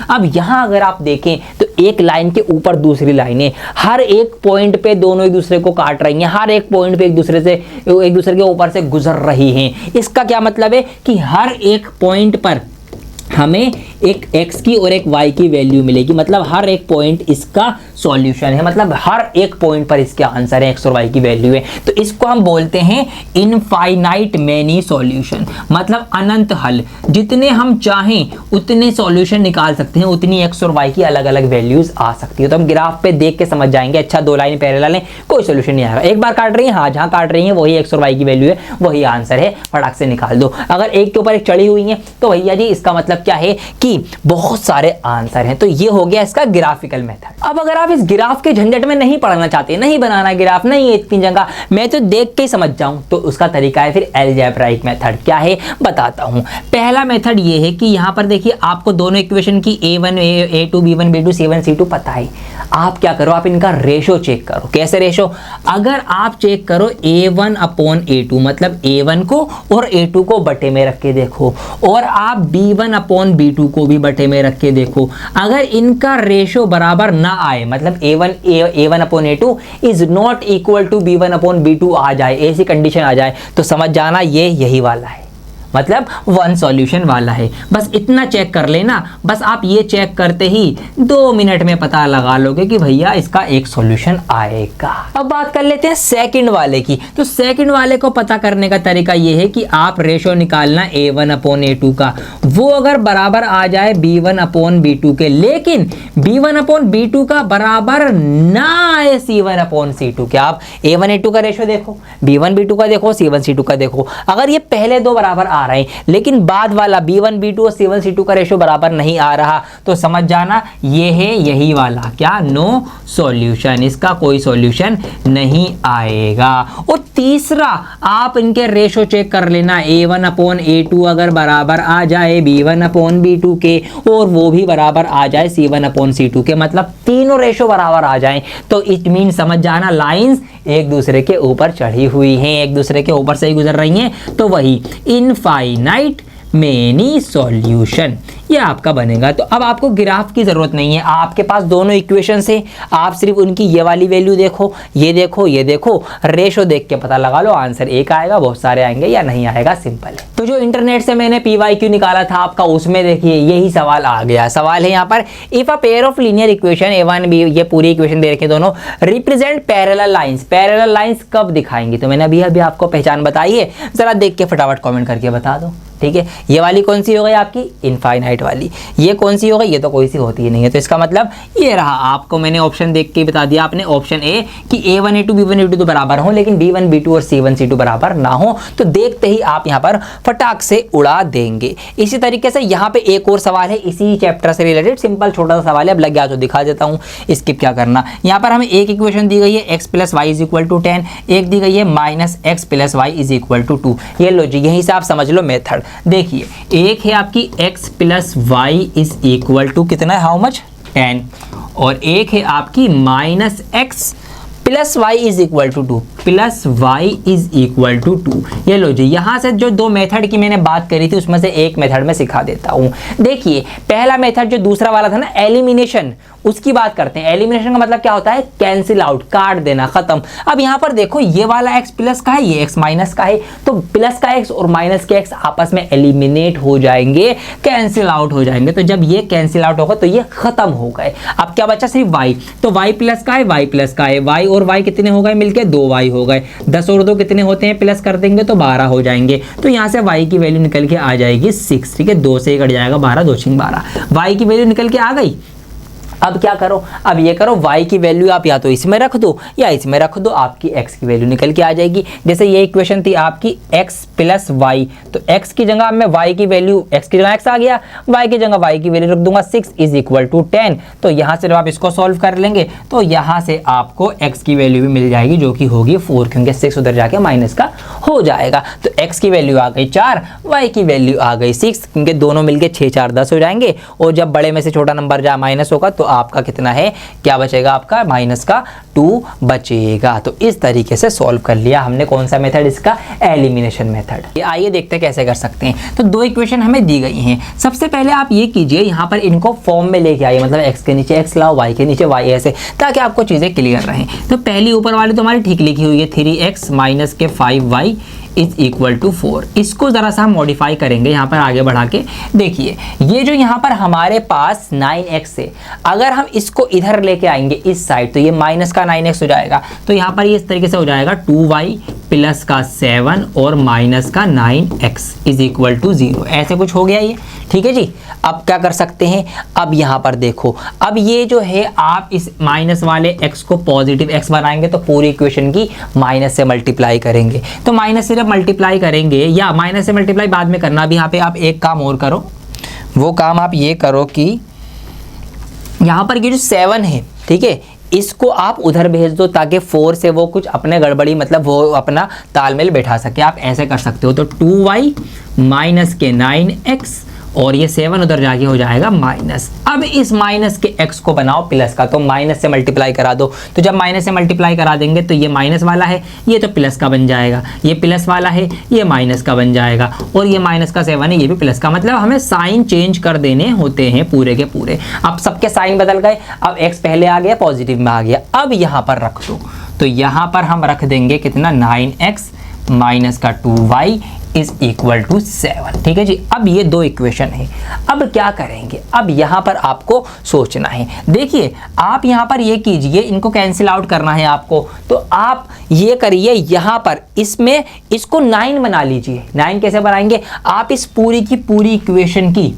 अब यहां अगर आप देखें तो एक लाइन के ऊपर दूसरी लाइनें हर एक पॉइंट पे दोनों एक दूसरे को काट रही हैं, हर एक पॉइंट पे एक दूसरे के ऊपर से गुजर रही हैं। इसका क्या मतलब है कि हर एक पॉइंट पर हमें एक x की और एक y की वैल्यू मिलेगी, मतलब हर एक पॉइंट इसका सॉल्यूशन है, मतलब हर एक पॉइंट पर इसके आंसर है, x और y की वैल्यू है। तो इसको हम बोलते हैं इनफाइनाइट मैनी सॉल्यूशन, मतलब अनंत हल। जितने हम चाहें उतने सॉल्यूशन निकाल सकते हैं, उतनी x और y की अलग अलग वैल्यूज आ सकती है। तो हम ग्राफ पे देख के समझ जाएंगे, अच्छा दो लाइन पैरेलल है, कोई सॉल्यूशन नहीं आएगा। एक बार काट रही है, हाँ जहां काट रही है वही x और y की वैल्यू है, वही आंसर है, फटाक से निकाल दो। अगर एक के ऊपर एक चढ़ी हुई है तो भैया जी इसका मतलब क्या है कि बहुत सारे आंसर हैं। तो ये हो गया इसका ग्राफिकल मेथड। अब अगर आप इस ग्राफ के झंझट में नहीं पढ़ना चाहते, नहीं बनाना ग्राफ, नहीं है इतनी जगह, मैं तो देख के ही समझ जाऊं, तो उसका तरीका है फिर अलजेब्राइक मेथड। क्या है बताता हूं। पहला मेथड ये है कि यहां पर देखिए आपको दोनों इक्वेशन की a1 a2 b1 b2 c1 c2 पता है। आप क्या करो, आप इनका रेशो चेक करो। कैसे रेशो? अगर आप चेक करो a1 अपॉन a2, मतलब a1 को और a2 को बटे में रख के देखो, और आप b1 अपॉन b2 को भी बटे में रख के देखो, अगर इनका रेशो बराबर ना आए, मतलब a1 upon a2 is not equal to b1 upon b2 आ जाए, ऐसी कंडीशन आ जाए, तो समझ जाना ये यही वाला है, मतलब वन सॉल्यूशन वाला है। बस इतना चेक कर लेना, बस आप ये चेक करते ही 2 मिनट में पता लगा लोगे कि भैया इसका एक सॉल्यूशन आएगा। अब बात कर लेते हैं सेकंड वाले की। तो सेकंड वाले को पता करने का तरीका ये है कि आप रेशो निकालना a1 अपॉन a2 का, वो अगर बराबर आ जाए b1 अपॉन b2 के, लेकिन b1 अपॉन b2 का बराबर ना आए c1 अपॉन c2 के, आप a1 a2 का रेशो देखो, b1 b2 का देखो, c1 c2 का देखो, अगर ये पहले दो बराबर आ रहे हैं लेकिन बाद वाला b1 b2 और c1 c2 का रेशो बराबर नहीं आ रहा, तो समझ जाना ये है यही वाला, क्या नो सॉल्यूशन, इसका कोई सॉल्यूशन नहीं आएगा। और तीसरा आप इनके रेशो चेक कर लेना, a1 अपॉन a2 अगर बराबर आ जाए b1 अपॉन b2 के और वो भी बराबर आ जाए c1 अपॉन c2 के, मतलब तीनों रेशो बराबर आ जाएं, तो इट मीन समझ जाना लाइंस एक दूसरे के ऊपर चढ़ी हुई हैं, एक दूसरे के ऊपर से ही गुजर रही हैं, तो वही इनफाइनाइट मेनी सॉल्यूशन ये आपका बनेगा। तो अब आपको ग्राफ की जरूरत नहीं है, आपके पास दोनों इक्वेशन से आप सिर्फ उनकी ये वाली वैल्यू देखो, ये देखो, ये देखो, रेशो देख के पता लगा लो, आंसर एक आएगा, बहुत सारे आएंगे या नहीं आएगा, सिंपल है। तो जो इंटरनेट से मैंने PYQ निकाला था आपका, उसमें देखिए यही सवाल आ गया। सवाल है यहाँ पर, if a pair of linear equation a1 b, ये पूरी इक्वेशन दे रखे दोनों, represent parallel lines, parallel lines कब दिखाएंगी? तो मैंने अभी आपको पहचान बताई है, जरा देख के फटाफट कॉमेंट करके बता दो, ठीक है। ये वाली कौन सी हो गई आपकी? इनफाइनाइट वाली। ये कौन सी हो गई? ये तो कोई सी होती ही नहीं है, तो इसका मतलब ये रहा। आपको मैंने ऑप्शन देख के बता दिया, आपने ऑप्शन ए कि a1 a2 b1 a2 तो बराबर हो, लेकिन b1 b2 और c1 c2 बराबर ना हो, तो देखते ही आप यहाँ पर फटाक से उड़ा देंगे। इसी तरीके से यहाँ पे एक और सवाल है इसी चैप्टर से रिलेटेड, सिंपल छोटा सा सवाल है, अब लग गया तो दिखा देता हूँ, स्किप क्या करना। यहाँ पर हमें एक इक्वेशन दी गई है x plus Y is equal to 10, एक दी गई है minus X plus Y is equal to 2। ये लो जी, यहीं से आप समझ लो मेथड। देखिए एक है आपकी x plus Y is equal to कितना है, हाउ मच, 10, और एक है आपकी minus X plus Y is equal to 2, plus Y is equal to 2। ये लो जी, यहाँ से जो दो मेथड की मैंने बात करी थी उसमें से एक मेथड में सिखा देता हूँ। देखिए पहला मेथड जो दूसरा वाला था ना एलिमिनेशन, उसकी बात करते हैं। एलिमिनेशन का मतलब क्या होता है, कैंसिल आउट, काट देना, खत्म। अब यहाँ पर देखो ये वाला x प्लस का है, ये x माइनस का है, तो प्लस का x और माइनस के x आपस में एलिमिनेट हो जाएंगे, कैंसिल आउट हो जाएंगे। तो जब ये कैंसिल आउट होगा तो ये खत्म हो गए। अब क्या बचा, सिर्फ y, तो y प्लस का है, y प्लस का है, y और y कितने हो गए मिलके, 2y हो गए। 10 और 2 कितने होते हैं, प्लस कर देंगे तो 12 हो जाएंगे। तो यहाँ से y की वैल्यू निकल के आ जाएगी 6, ठीक है, 2 से ही कट जाएगा 12, 2 6 12, y की वैल्यू निकल के आ गई। अब क्या करो, अब ये करो, y की वैल्यू आप या तो इसमें रख दो या इसमें रख दो, आपकी x की वैल्यू निकल के आ जाएगी। जैसे ये इक्वेशन थी आपकी x प्लस y, तो x की जगह मैं y की वैल्यू, x की जगह x आ गया, y की जगह y की वैल्यू रख दूंगा 6 इज इक्वल टू 10। तो यहाँ से जब आप इसको सॉल्व कर लेंगे तो यहाँ से आपको x की वैल्यू भी मिल जाएगी जो कि होगी 4, क्योंकि 6 उधर जाके माइनस का हो जाएगा। तो x की वैल्यू आ गई 4, y की वैल्यू आ गई 6, क्योंकि दोनों मिलके 6 4 10 हो जाएंगे। और जब बड़े में से छोटा नंबर जा माइनस होगा तो आपका कितना है, क्या बचेगा आपका, माइनस का 2 बचेगा। तो इस तरीके से सॉल्व कर लिया हमने कौन सा मेथड, इसका एलिमिनेशन मेथड। आइए देखते हैं कैसे कर सकते हैं। तो 2 इक्वेशन हमें दी गई हैं। सबसे पहले आप ये कीजिए, यहाँ पर इनको फॉर्म में लेके आइए, मतलब x के नीचे x लाओ, y के नीचे y, ऐसे, ताकि आपको चीजें क्लियर रहें। तो पहली ऊपर वाली तो हमारी ठीक लिखी हुई है, 3x माइनस के 5y इज इक्वल टू 4। इसको जरा सा हम मॉडिफाई करेंगे यहाँ पर आगे बढ़ा के। देखिए ये जो यहाँ पर हमारे पास 9x है, अगर हम इसको इधर लेके आएंगे इस साइड, तो ये माइनस का 9x हो जाएगा। तो यहाँ पर ये इस तरीके से हो जाएगा 2y प्लस का 7 और माइनस का 9x इज इक्वल टू 0, ऐसे कुछ हो गया ये, ठीक है जी। अब क्या कर सकते हैं, अब यहाँ पर देखो, अब ये जो है आप इस माइनस वाले x को पॉजिटिव x बनाएंगे तो पूरी इक्वेशन की माइनस से मल्टीप्लाई करेंगे। तो माइनस से जब मल्टीप्लाई करेंगे, या माइनस से मल्टीप्लाई बाद में करना, अभी यहाँ पे आप एक काम और करो, वो काम आप ये करो कि यहाँ पर ये जो 7 है, ठीक है, इसको आप उधर भेज दो ताकि 4 से वो कुछ अपने गड़बड़ी, मतलब वो अपना तालमेल बैठा सके। आप ऐसे कर सकते हो, तो 2y माइनस के 9x और ये 7 उधर जाके हो जाएगा माइनस। अब इस माइनस के x को बनाओ प्लस का, तो माइनस से मल्टीप्लाई करा दो। तो जब माइनस से मल्टीप्लाई करा देंगे तो ये माइनस वाला है, ये तो प्लस का बन जाएगा, ये प्लस वाला है, ये माइनस का बन जाएगा, और ये माइनस का 7 है, ये भी प्लस का। मतलब हमें साइन चेंज कर देने होते हैं पूरे के पूरे। अब सबके साइन बदल गए, अब x पहले आ गया, पॉजिटिव में आ गया। अब यहाँ पर रख दो, तो यहाँ पर हम रख देंगे कितना, 9x माइनस का 2y इज इक्वल टू 7, ठीक है जी। अब ये 2 इक्वेशन है। अब क्या करेंगे, अब यहाँ पर आपको सोचना है। देखिए आप यहाँ पर ये कीजिए, इनको कैंसिल आउट करना है आपको, तो आप ये करिए, यहाँ पर इसमें इसको 9 बना लीजिए। 9 कैसे बनाएंगे, आप इस पूरी की पूरी इक्वेशन की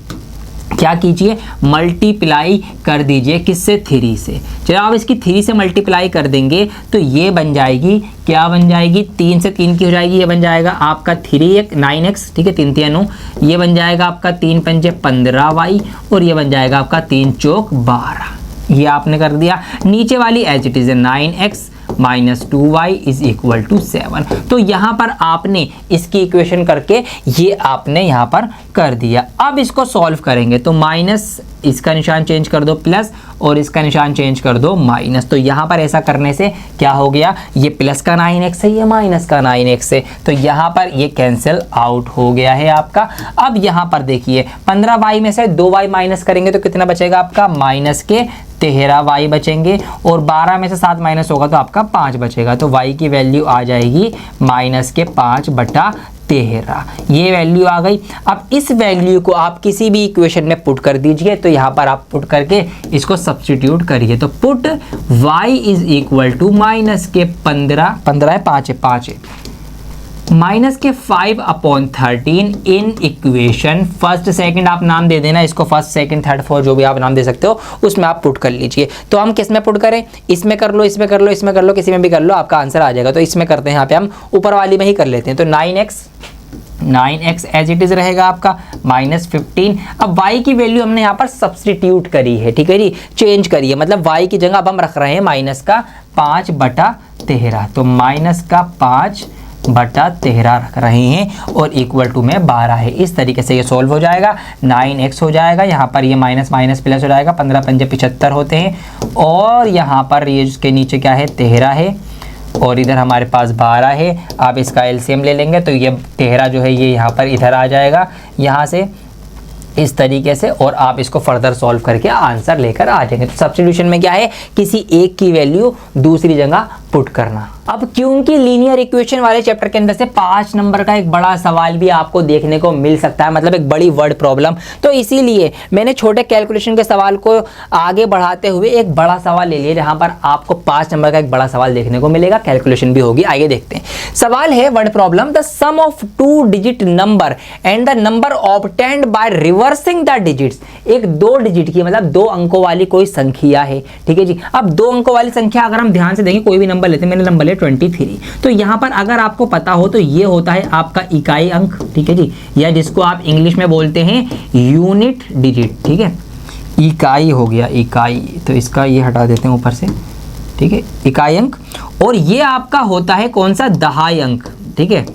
क्या कीजिए, मल्टीप्लाई कर दीजिए, किससे, 3 से। चलो आप इसकी 3 से मल्टीप्लाई कर देंगे तो ये बन जाएगी, क्या बन जाएगी, 3 से 3 की हो जाएगी, ये बन जाएगा आपका 9x, ठीक है, 3 3 9, ये बन जाएगा आपका 3 5 15y, और ये बन जाएगा आपका 3 चौक 12। ये आपने कर दिया। नीचे वाली as it is 9x minus 2y is equal to 7। तो यहाँ पर आपने इसकी इक्वेशन करके ये आपने यहाँ पर कर दिया। अब इसको सॉल्व करेंगे तो माइनस, इसका निशान चेंज कर दो प्लस, और इसका निशान चेंज कर दो माइनस। तो यहाँ पर ऐसा करने से क्या हो गया, ये प्लस का 9x है, ये माइनस का 9x है, तो यहाँ पर ये कैंसिल आउट हो गया है आपका। अब यहाँ पर देखिए 15y में से 2y माइनस करेंगे तो कितना बचेगा आपका, माइनस के 13y बचेंगे, और 12 में से 7 माइनस होगा तो आपका 5 बचेगा। तो y की वैल्यू आ जाएगी माइनस के 5/13, ये वैल्यू आ गई। अब इस वैल्यू को आप किसी भी इक्वेशन में पुट कर दीजिए, तो यहाँ पर आप पुट करके इसको सब्स्टिट्यूट करिए। तो put y is equal to minus के 15 है, 5 है, माइनस के 5/13 इन इक्वेशन फर्स्ट सेकंड, आप नाम दे देना इसको, फर्स्ट सेकंड थर्ड फोर्थ जो भी आप नाम दे सकते हो उसमें आप पुट कर लीजिए। तो हम किस में पुट करें, इसमें कर लो, इसमें कर लो, इसमें कर लो, किसी में भी कर लो, आपका आंसर आ जाएगा। तो इसमें करते हैं, यहाँ पे हम ऊपर वाली में ही कर लेते हैं। तो 9x एज इट इज रहेगा आपका माइनस 15। अब y की वैल्यू हमने यहाँ पर सब्सटीट्यूट करी है, ठीक है जी, चेंज करिए, मतलब y की जगह अब हम रख रहे हैं माइनस का 5/13, तो माइनस का 5/13 रख रहे हैं, और इक्वल टू में 12 है। इस तरीके से ये सॉल्व हो जाएगा, 9x हो जाएगा, यहाँ पर ये माइनस माइनस प्लस हो जाएगा, 15 5 75 होते हैं, और यहाँ पर ये इसके नीचे क्या है, 13 है, और इधर हमारे पास 12 है। आप इसका एलसीएम ले लेंगे तो ये 13 जो है ये यहाँ पर इधर आ जाएगा, यहाँ से इस तरीके से, और आप इसको फर्दर सॉल्व करके आंसर लेकर आ जाएंगे। तो सब्स्टिट्यूशन में क्या है, किसी एक की वैल्यू दूसरी जगह पुट करना। अब क्योंकि लीनियर इक्वेशन वाले चैप्टर के अंदर से 5 नंबर का एक बड़ा सवाल भी आपको देखने को मिल सकता है, मतलब एक बड़ी वर्ड प्रॉब्लम, तो इसीलिए मैंने छोटे कैलकुलेशन के सवाल को आगे बढ़ाते हुए एक बड़ा सवाल ले लिया जहां पर आपको 5 नंबर का एक बड़ा सवाल देखने को मिलेगा, कैलकुलेशन भी होगी। आइए देखते हैं। सवाल है word problem, the sum of 2 digit number and the number obtained by reversing the digits. एक 2 डिजिट की मतलब 2 अंकों वाली कोई संख्या है, ठीक है जी। अब 2 अंकों वाली संख्या अगर हम ध्यान से देखें, कोई भी नंबर लेते हैं, मैंने नंबर लिया 23, तो यहां पर अगर आपको पता हो तो ये होता है आपका इकाई अंक, ठीक है जी, या जिसको आप इंग्लिश में बोलते हैं यूनिट डिजिट, ठीक है। इकाई हो गया, इकाई, तो इसका ये हटा देते हैं ऊपर से, ठीक है, इकाई अंक। और ये आपका होता है कौन सा, दहाई अंक, ठीक है,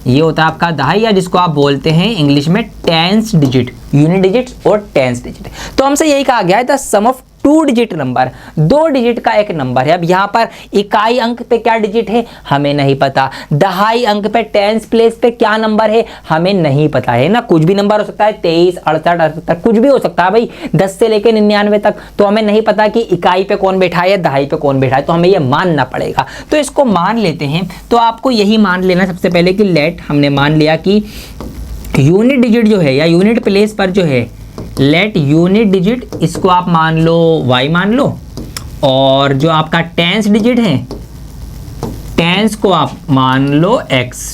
ये होता है आपका दहाई, या जिसको आप बोलते हैं इंग्लिश में टेंस डिजिट, यूनिट डिजिट और टेंस डिजिट। तो हमसे यही कहा गया है the sum of 2 digit number, 2 digit का एक नंबर है। अब यहाँ पर इकाई अंक पे क्या डिजिट है हमें नहीं पता, दहाई अंक पे टेंस प्लेस पे क्या नंबर है हमें नहीं पता है ना, कुछ भी नंबर हो सकता है, 23, 68, 78, कुछ भी हो सकता है भाई, 10 से लेकर 99 तक। तो हमें नहीं पता कि इकाई पे कौन बैठा है या दहाई पे कौन बैठा है, तो हमें ये मानना पड़ेगा। तो इसको मान लेते हैं। तो आपको यही मान लेना सबसे पहले कि लेट, हमने मान लिया कि यूनिट डिजिट जो है या यूनिट प्लेस पर जो है, लेट यूनिट डिजिट, इसको आप मान लो y मान लो, और जो आपका टेंस डिजिट है, टेंस को आप मान लो x,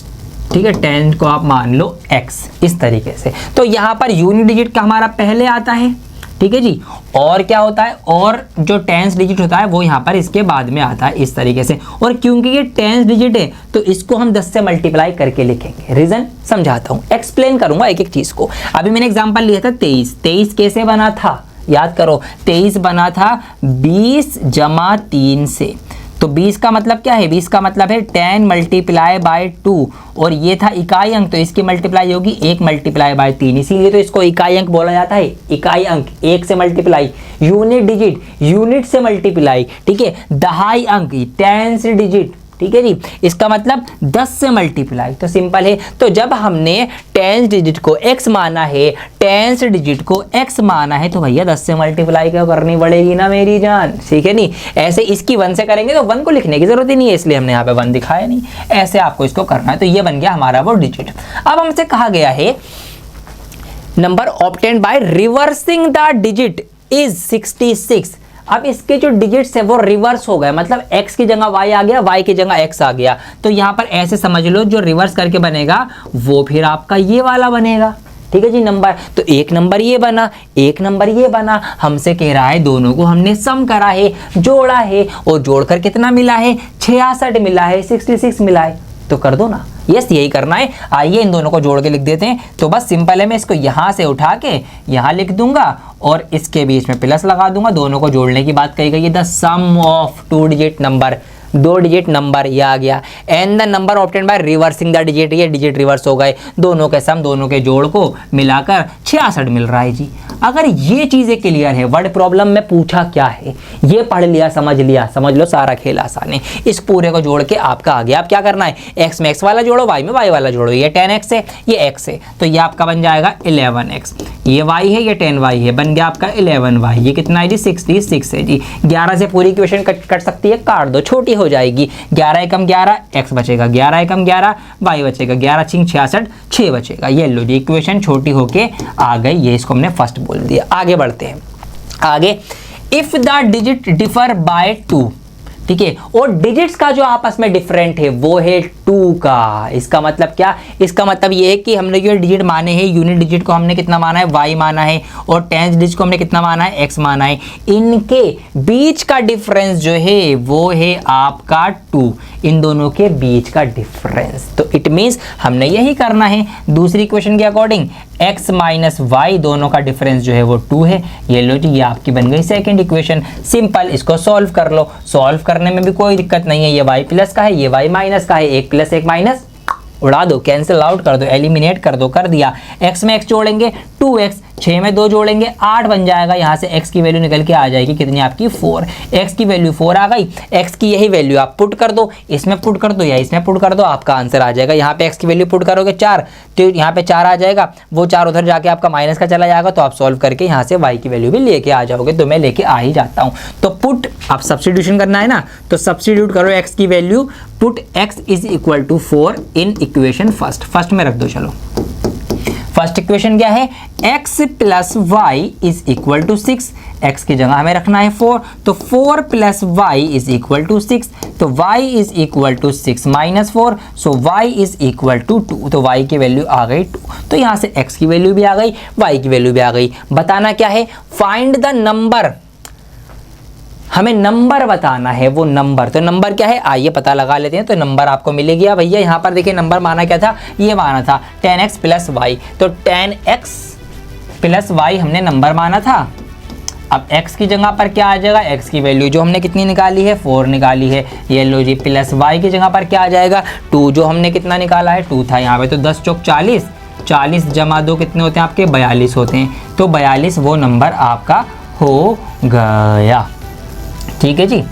ठीक है, टेंस को आप मान लो x, इस तरीके से। तो यहां पर यूनिट डिजिट का हमारा पहले आता है, ठीक है जी, और क्या होता है, और जो टेंस डिजिट होता है वो यहाँ पर इसके बाद में आता है, इस तरीके से। और क्योंकि ये टेंस डिजिट है तो इसको हम 10 से मल्टीप्लाई करके लिखेंगे। रीजन समझाता हूँ, एक्सप्लेन करूंगा एक एक चीज को। अभी मैंने एग्जांपल लिया था 23, 23 कैसे बना था याद करो, 23 बना था 20 जमा 3 से। तो 20 का मतलब क्या है, 20 का मतलब है 10 मल्टीप्लाई बाय 2, और ये था इकाई अंक, तो इसकी मल्टीप्लाई होगी 1 मल्टीप्लाई बाय 3, इसीलिए तो इसको इकाई अंक बोला जाता है। इकाई अंक 1 से मल्टीप्लाई, यूनिट डिजिट यूनिट से मल्टीप्लाई, ठीक है, दहाई अंक टेंस डिजिट, ठीक है जी, इसका मतलब 10 से मल्टीप्लाई। तो सिंपल है। तो जब हमने टेंस डिजिट को x माना है, टेंस डिजिट को x माना है, तो भैया 10 से मल्टीप्लाई क्या करनी पड़ेगी ना मेरी जान, ठीक है नहीं। ऐसे इसकी 1 से करेंगे तो 1 को लिखने की जरूरत ही नहीं है, इसलिए हमने यहाँ पे 1 दिखाया नहीं, ऐसे आपको इसको करना है। तो ये बन गया हमारा वो डिजिट। अब हमसे कहा गया है number obtained by reversing the digit is 66। अब इसके जो डिजिट्स है वो रिवर्स हो गए, मतलब x की जगह y आ गया, y की जगह x आ गया। तो यहाँ पर ऐसे समझ लो जो रिवर्स करके बनेगा वो फिर आपका ये वाला बनेगा, ठीक है जी नंबर। तो एक नंबर ये बना, एक नंबर ये बना। हमसे कह रहा है दोनों को हमने सम करा है, जोड़ा है, और जोड़कर कितना मिला है, 66 मिला है, 66 मिला है। तो कर दो ना, यस यही करना है। आइए इन दोनों को जोड़ के लिख देते हैं। तो बस सिंपल है, मैं इसको यहाँ से उठा के यहाँ लिख दूंगा और इसके बीच में प्लस लगा दूंगा। दोनों को जोड़ने की बात कही गई है। The sum of 2 digit number, 2 digit number ये आ गया, and the number obtained by reversing the digit, ये डिजिट रिवर्स हो गए, दोनों के सम, दोनों के जोड़ को मिलाकर 66 मिल रहा है जी। अगर ये चीजें क्लियर है, वर्ड प्रॉब्लम में पूछा क्या है ये पढ़ लिया, समझ लिया, समझ लो सारा खेल आसान है। इस पूरे को जोड़ के आपका आ गया। अब क्या करना है, x में x वाला जोड़ो, y में y वाला जोड़ो। ये 10x है, ये x है, तो ये आपका बन जाएगा 11x। ये y है, ये 10y है, बन गया आपका 11y। ये कितना है जी, 66 है जी। 11 से पूरी इक्वेशन कट सकती है, काट दो, छोटी हो जाएगी। 11 एकम 11, x बचेगा, 11 एकम 11, y बचेगा, 11 छिंग 66, 6 बचेगा। ये लो जी इक्वेशन छोटी होके आ गई। ये इसको हमने फर्स्ट बोल दिया। आगे बढ़ते हैं। आगे, if the digit differ by 2, ठीक है, और डिजिट्स का जो आपस में डिफरेंट है वो है 2 का। इसका मतलब क्या, इसका मतलब ये है कि हमने जो डिजिट माने हैं, यूनिट डिजिट को हमने कितना माना है, y माना है, और टेंस डिजिट को हमने कितना माना है, x माना है। इनके बीच का डिफरेंस जो है वो है आपका 2, इन दोनों के बीच का डिफरेंस। तो इट मींस हमने यही करना है दूसरी इक्वेशन के अकॉर्डिंग, x माइनस y दोनों का डिफरेंस जो है वो 2 है। ये लो जी, ये आपकी बन गई सेकंड इक्वेशन। सिंपल, इसको सॉल्व कर लो। सॉल्व करने में भी कोई दिक्कत नहीं है। ये y प्लस का है, ये y माइनस का है, 1 प्लस 1 माइनस, उड़ा दो, कैंसिल आउट कर दो, एलिमिनेट कर दो, कर दिया। x में x जोड़ेंगे 2x, 6 में 2 जोड़ेंगे 8 बन जाएगा। यहाँ से x की वैल्यू निकल के आ जाएगी कितनी आपकी 4। x की वैल्यू 4 आ गई। x की यही वैल्यू आप पुट कर दो, इसमें पुट कर दो या इसमें पुट कर दो, आपका आंसर आ जाएगा। यहाँ पे x की वैल्यू पुट करोगे 4 तो यहाँ पे 4 आ जाएगा, वो 4 उधर जाके आपका माइनस का चला जाएगा, तो आप सॉल्व करके यहाँ से y की वैल्यू भी लेके आ जाओगे। तो मैं लेके आ ही जाता हूँ। तो पुट आप सब्स्टिट्यूशन करना है ना, तो सब्स्टिट्यूट करो x की value, put x is equal to 4 in equation first में रख दो। चलो फर्स्ट इक्वेशन क्या है, x plus Y is equal to 6। x की जगह हमें रखना है 4, तो 4 plus Y is equal to 6, तो y is equal to 6 minus 4, so y is equal to 2, तो y की वैल्यू आ गई 2। तो यहाँ से x की वैल्यू भी आ गई, y की वैल्यू भी आ गई। बताना क्या है, फाइंड द नंबर, हमें नंबर बताना है, वो नंबर। तो नंबर क्या है आइए पता लगा लेते हैं। तो नंबर आपको मिलेगी भैया, यहाँ पर देखिए नंबर माना क्या था, ये माना था 10x प्लस वाई, तो 10x प्लस वाई हमने नंबर माना था। अब x की जगह पर क्या आ जाएगा, x की वैल्यू जो हमने कितनी निकाली है 4 निकाली है, ये लो जी, प्लस y की जगह पर क्या आ जाएगा 2, जो हमने कितना निकाला है 2 था यहाँ पे, तो 10 चौक 40, 40 जमा 2 कितने होते हैं आपके 42 होते हैं, तो 42 वो नंबर आपका हो गया। ठीक है जी,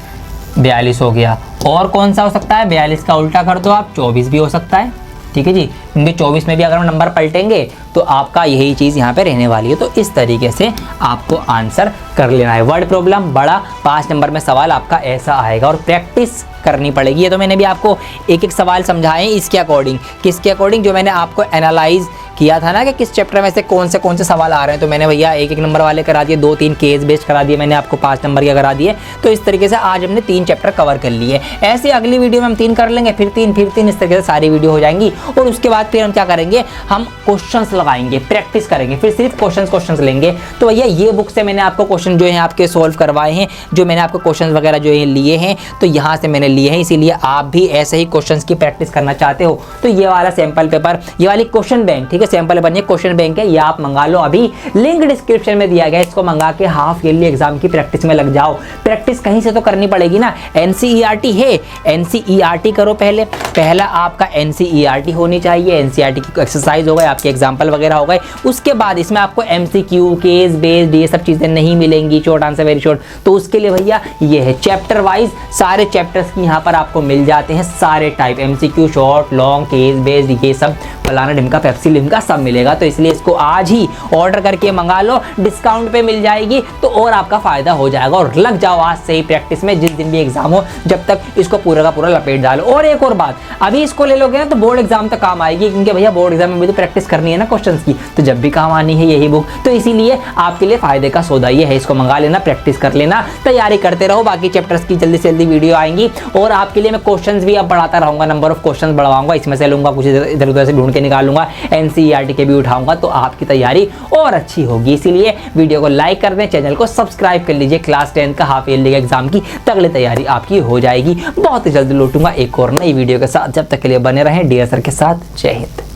42 हो गया। और कौन सा हो सकता है, 42 का उल्टा कर दो आप, 24 भी हो सकता है। ठीक है जी, क्योंकि 24 में भी अगर हम नंबर पलटेंगे तो आपका यही चीज़ यहाँ पे रहने वाली है। तो इस तरीके से आपको आंसर कर लेना है। वर्ड प्रॉब्लम बड़ा 5 नंबर में सवाल आपका ऐसा आएगा और प्रैक्टिस करनी पड़ेगी। ये तो मैंने भी आपको एक एक सवाल समझाए इसके अकॉर्डिंग, किसके अकॉर्डिंग, जो मैंने आपको एनालाइज किया था ना कि किस चैप्टर में से कौन से सवाल आ रहे हैं, तो मैंने भैया एक एक नंबर वाले करा दिए, 2-3 केस बेस्ड करा दिए, मैंने आपको 5 नंबर के करा दिए। तो इस तरीके से आज हमने 3 चैप्टर कवर कर लिए। ऐसे अगली वीडियो में हम 3 कर लेंगे, फिर 3, इस तरीके से सारी वीडियो हो जाएंगी। और उसके बाद फिर हम क्या करेंगे, हम क्वेश्चंस लगाएंगे, प्रैक्टिस करेंगे, फिर सिर्फ क्वेश्चंस लेंगे। तो भैया ये बुक से मैंने आपको क्वेश्चन जो है आपके सॉल्व करवाए हैं, जो मैंने आपको क्वेश्चन वगैरह जो है लिए हैं, तो यहाँ से मैंने लिए हैं। इसीलिए आप भी ऐसे ही क्वेश्चंस की प्रैक्टिस करना चाहते हो तो ये वाला सैंपल पेपर, ये वाली क्वेश्चन बैंक, ठीक है, सैंपल बनिए क्वेश्चन बैंक है, ये आप मंगा लो अभी, लिंक डिस्क्रिप्शन में दिया गया है। इसको मंगा के हाफ ईयरली एग्जाम की प्रैक्टिस में लग जाओ। प्रैक्टिस कहीं से तो करनी पड़ेगी ना, एनसीईआरटी है, एनसीईआरटी करो। पहला आपका एनसीईआरटी होनी चाहिए, एनसीईआरटी की एक्सरसाइज हो गए, आपके एग्जाम्पल वगैरह हो गए। उसके बाद इसमें आपको एमसीक्यू, केस बेस्ड, ये सब चीजें नहीं मिलेंगी, शॉर्ट आंसर वेरी शॉर्ट। तो उसके लिए भैया ये है चैप्टर वाइज, सारे चैप्टर्स की यहाँ पर आपको मिल जाते हैं, सारे type, MCQ, short, long, case based, ये सब फलाना ढिमका पेप्सी लिमका सब मिलेगा। तो इसलिए इसको आज ही ऑर्डर करके मंगा लो, डिस्काउंट पे मिल जाएगी, तो और आपका फायदा हो जाएगा। और लग जाओ आज से ही प्रैक्टिस में, जिस दिन भी एग्जाम हो, जब तक इसको पूरा का पूरा लपेट डालो। और एक और बात, अभी इसको ले लोगे ना तो बोर्ड एग्जाम तक काम आएगी, क्योंकि भैया बोर्ड एग्जाम में भी तो प्रैक्टिस करनी है ना क्वेश्चंस की, तो जब भी काम आनी है यही बुक। तो इसीलिए आपके लिए फायदे का सौदा ये है, इसको मंगा लेना, प्रैक्टिस कर लेना, तैयारी करते रहो। बाकी चैप्टर्स की जल्दी से जल्दी वीडियो आएंगी और आपके लिए मैं क्वेश्चंस भी अब बढ़ाता रहूंगा, नंबर ऑफ क्वेश्चंस बढ़ाऊंगा, इसमें से लूंगा कुछ, इधर उधर से ढूंढ के निकालूंगा, एनसीईआरटी के भी उठाऊंगा, तो आपकी तैयारी और अच्छी होगी। इसीलिए वीडियो को लाइक कर दें, चैनल को सब्सक्राइब कर लीजिए। क्लास 10 का हाफ ईयरली एग्जाम की तगड़ी तैयारी आपकी हो जाएगी। बहुत ही जल्दी लौटूंगा एक और नई वीडियो के साथ, जब तक के लिए बने रहें डियर सर के साथ। जय हिंद।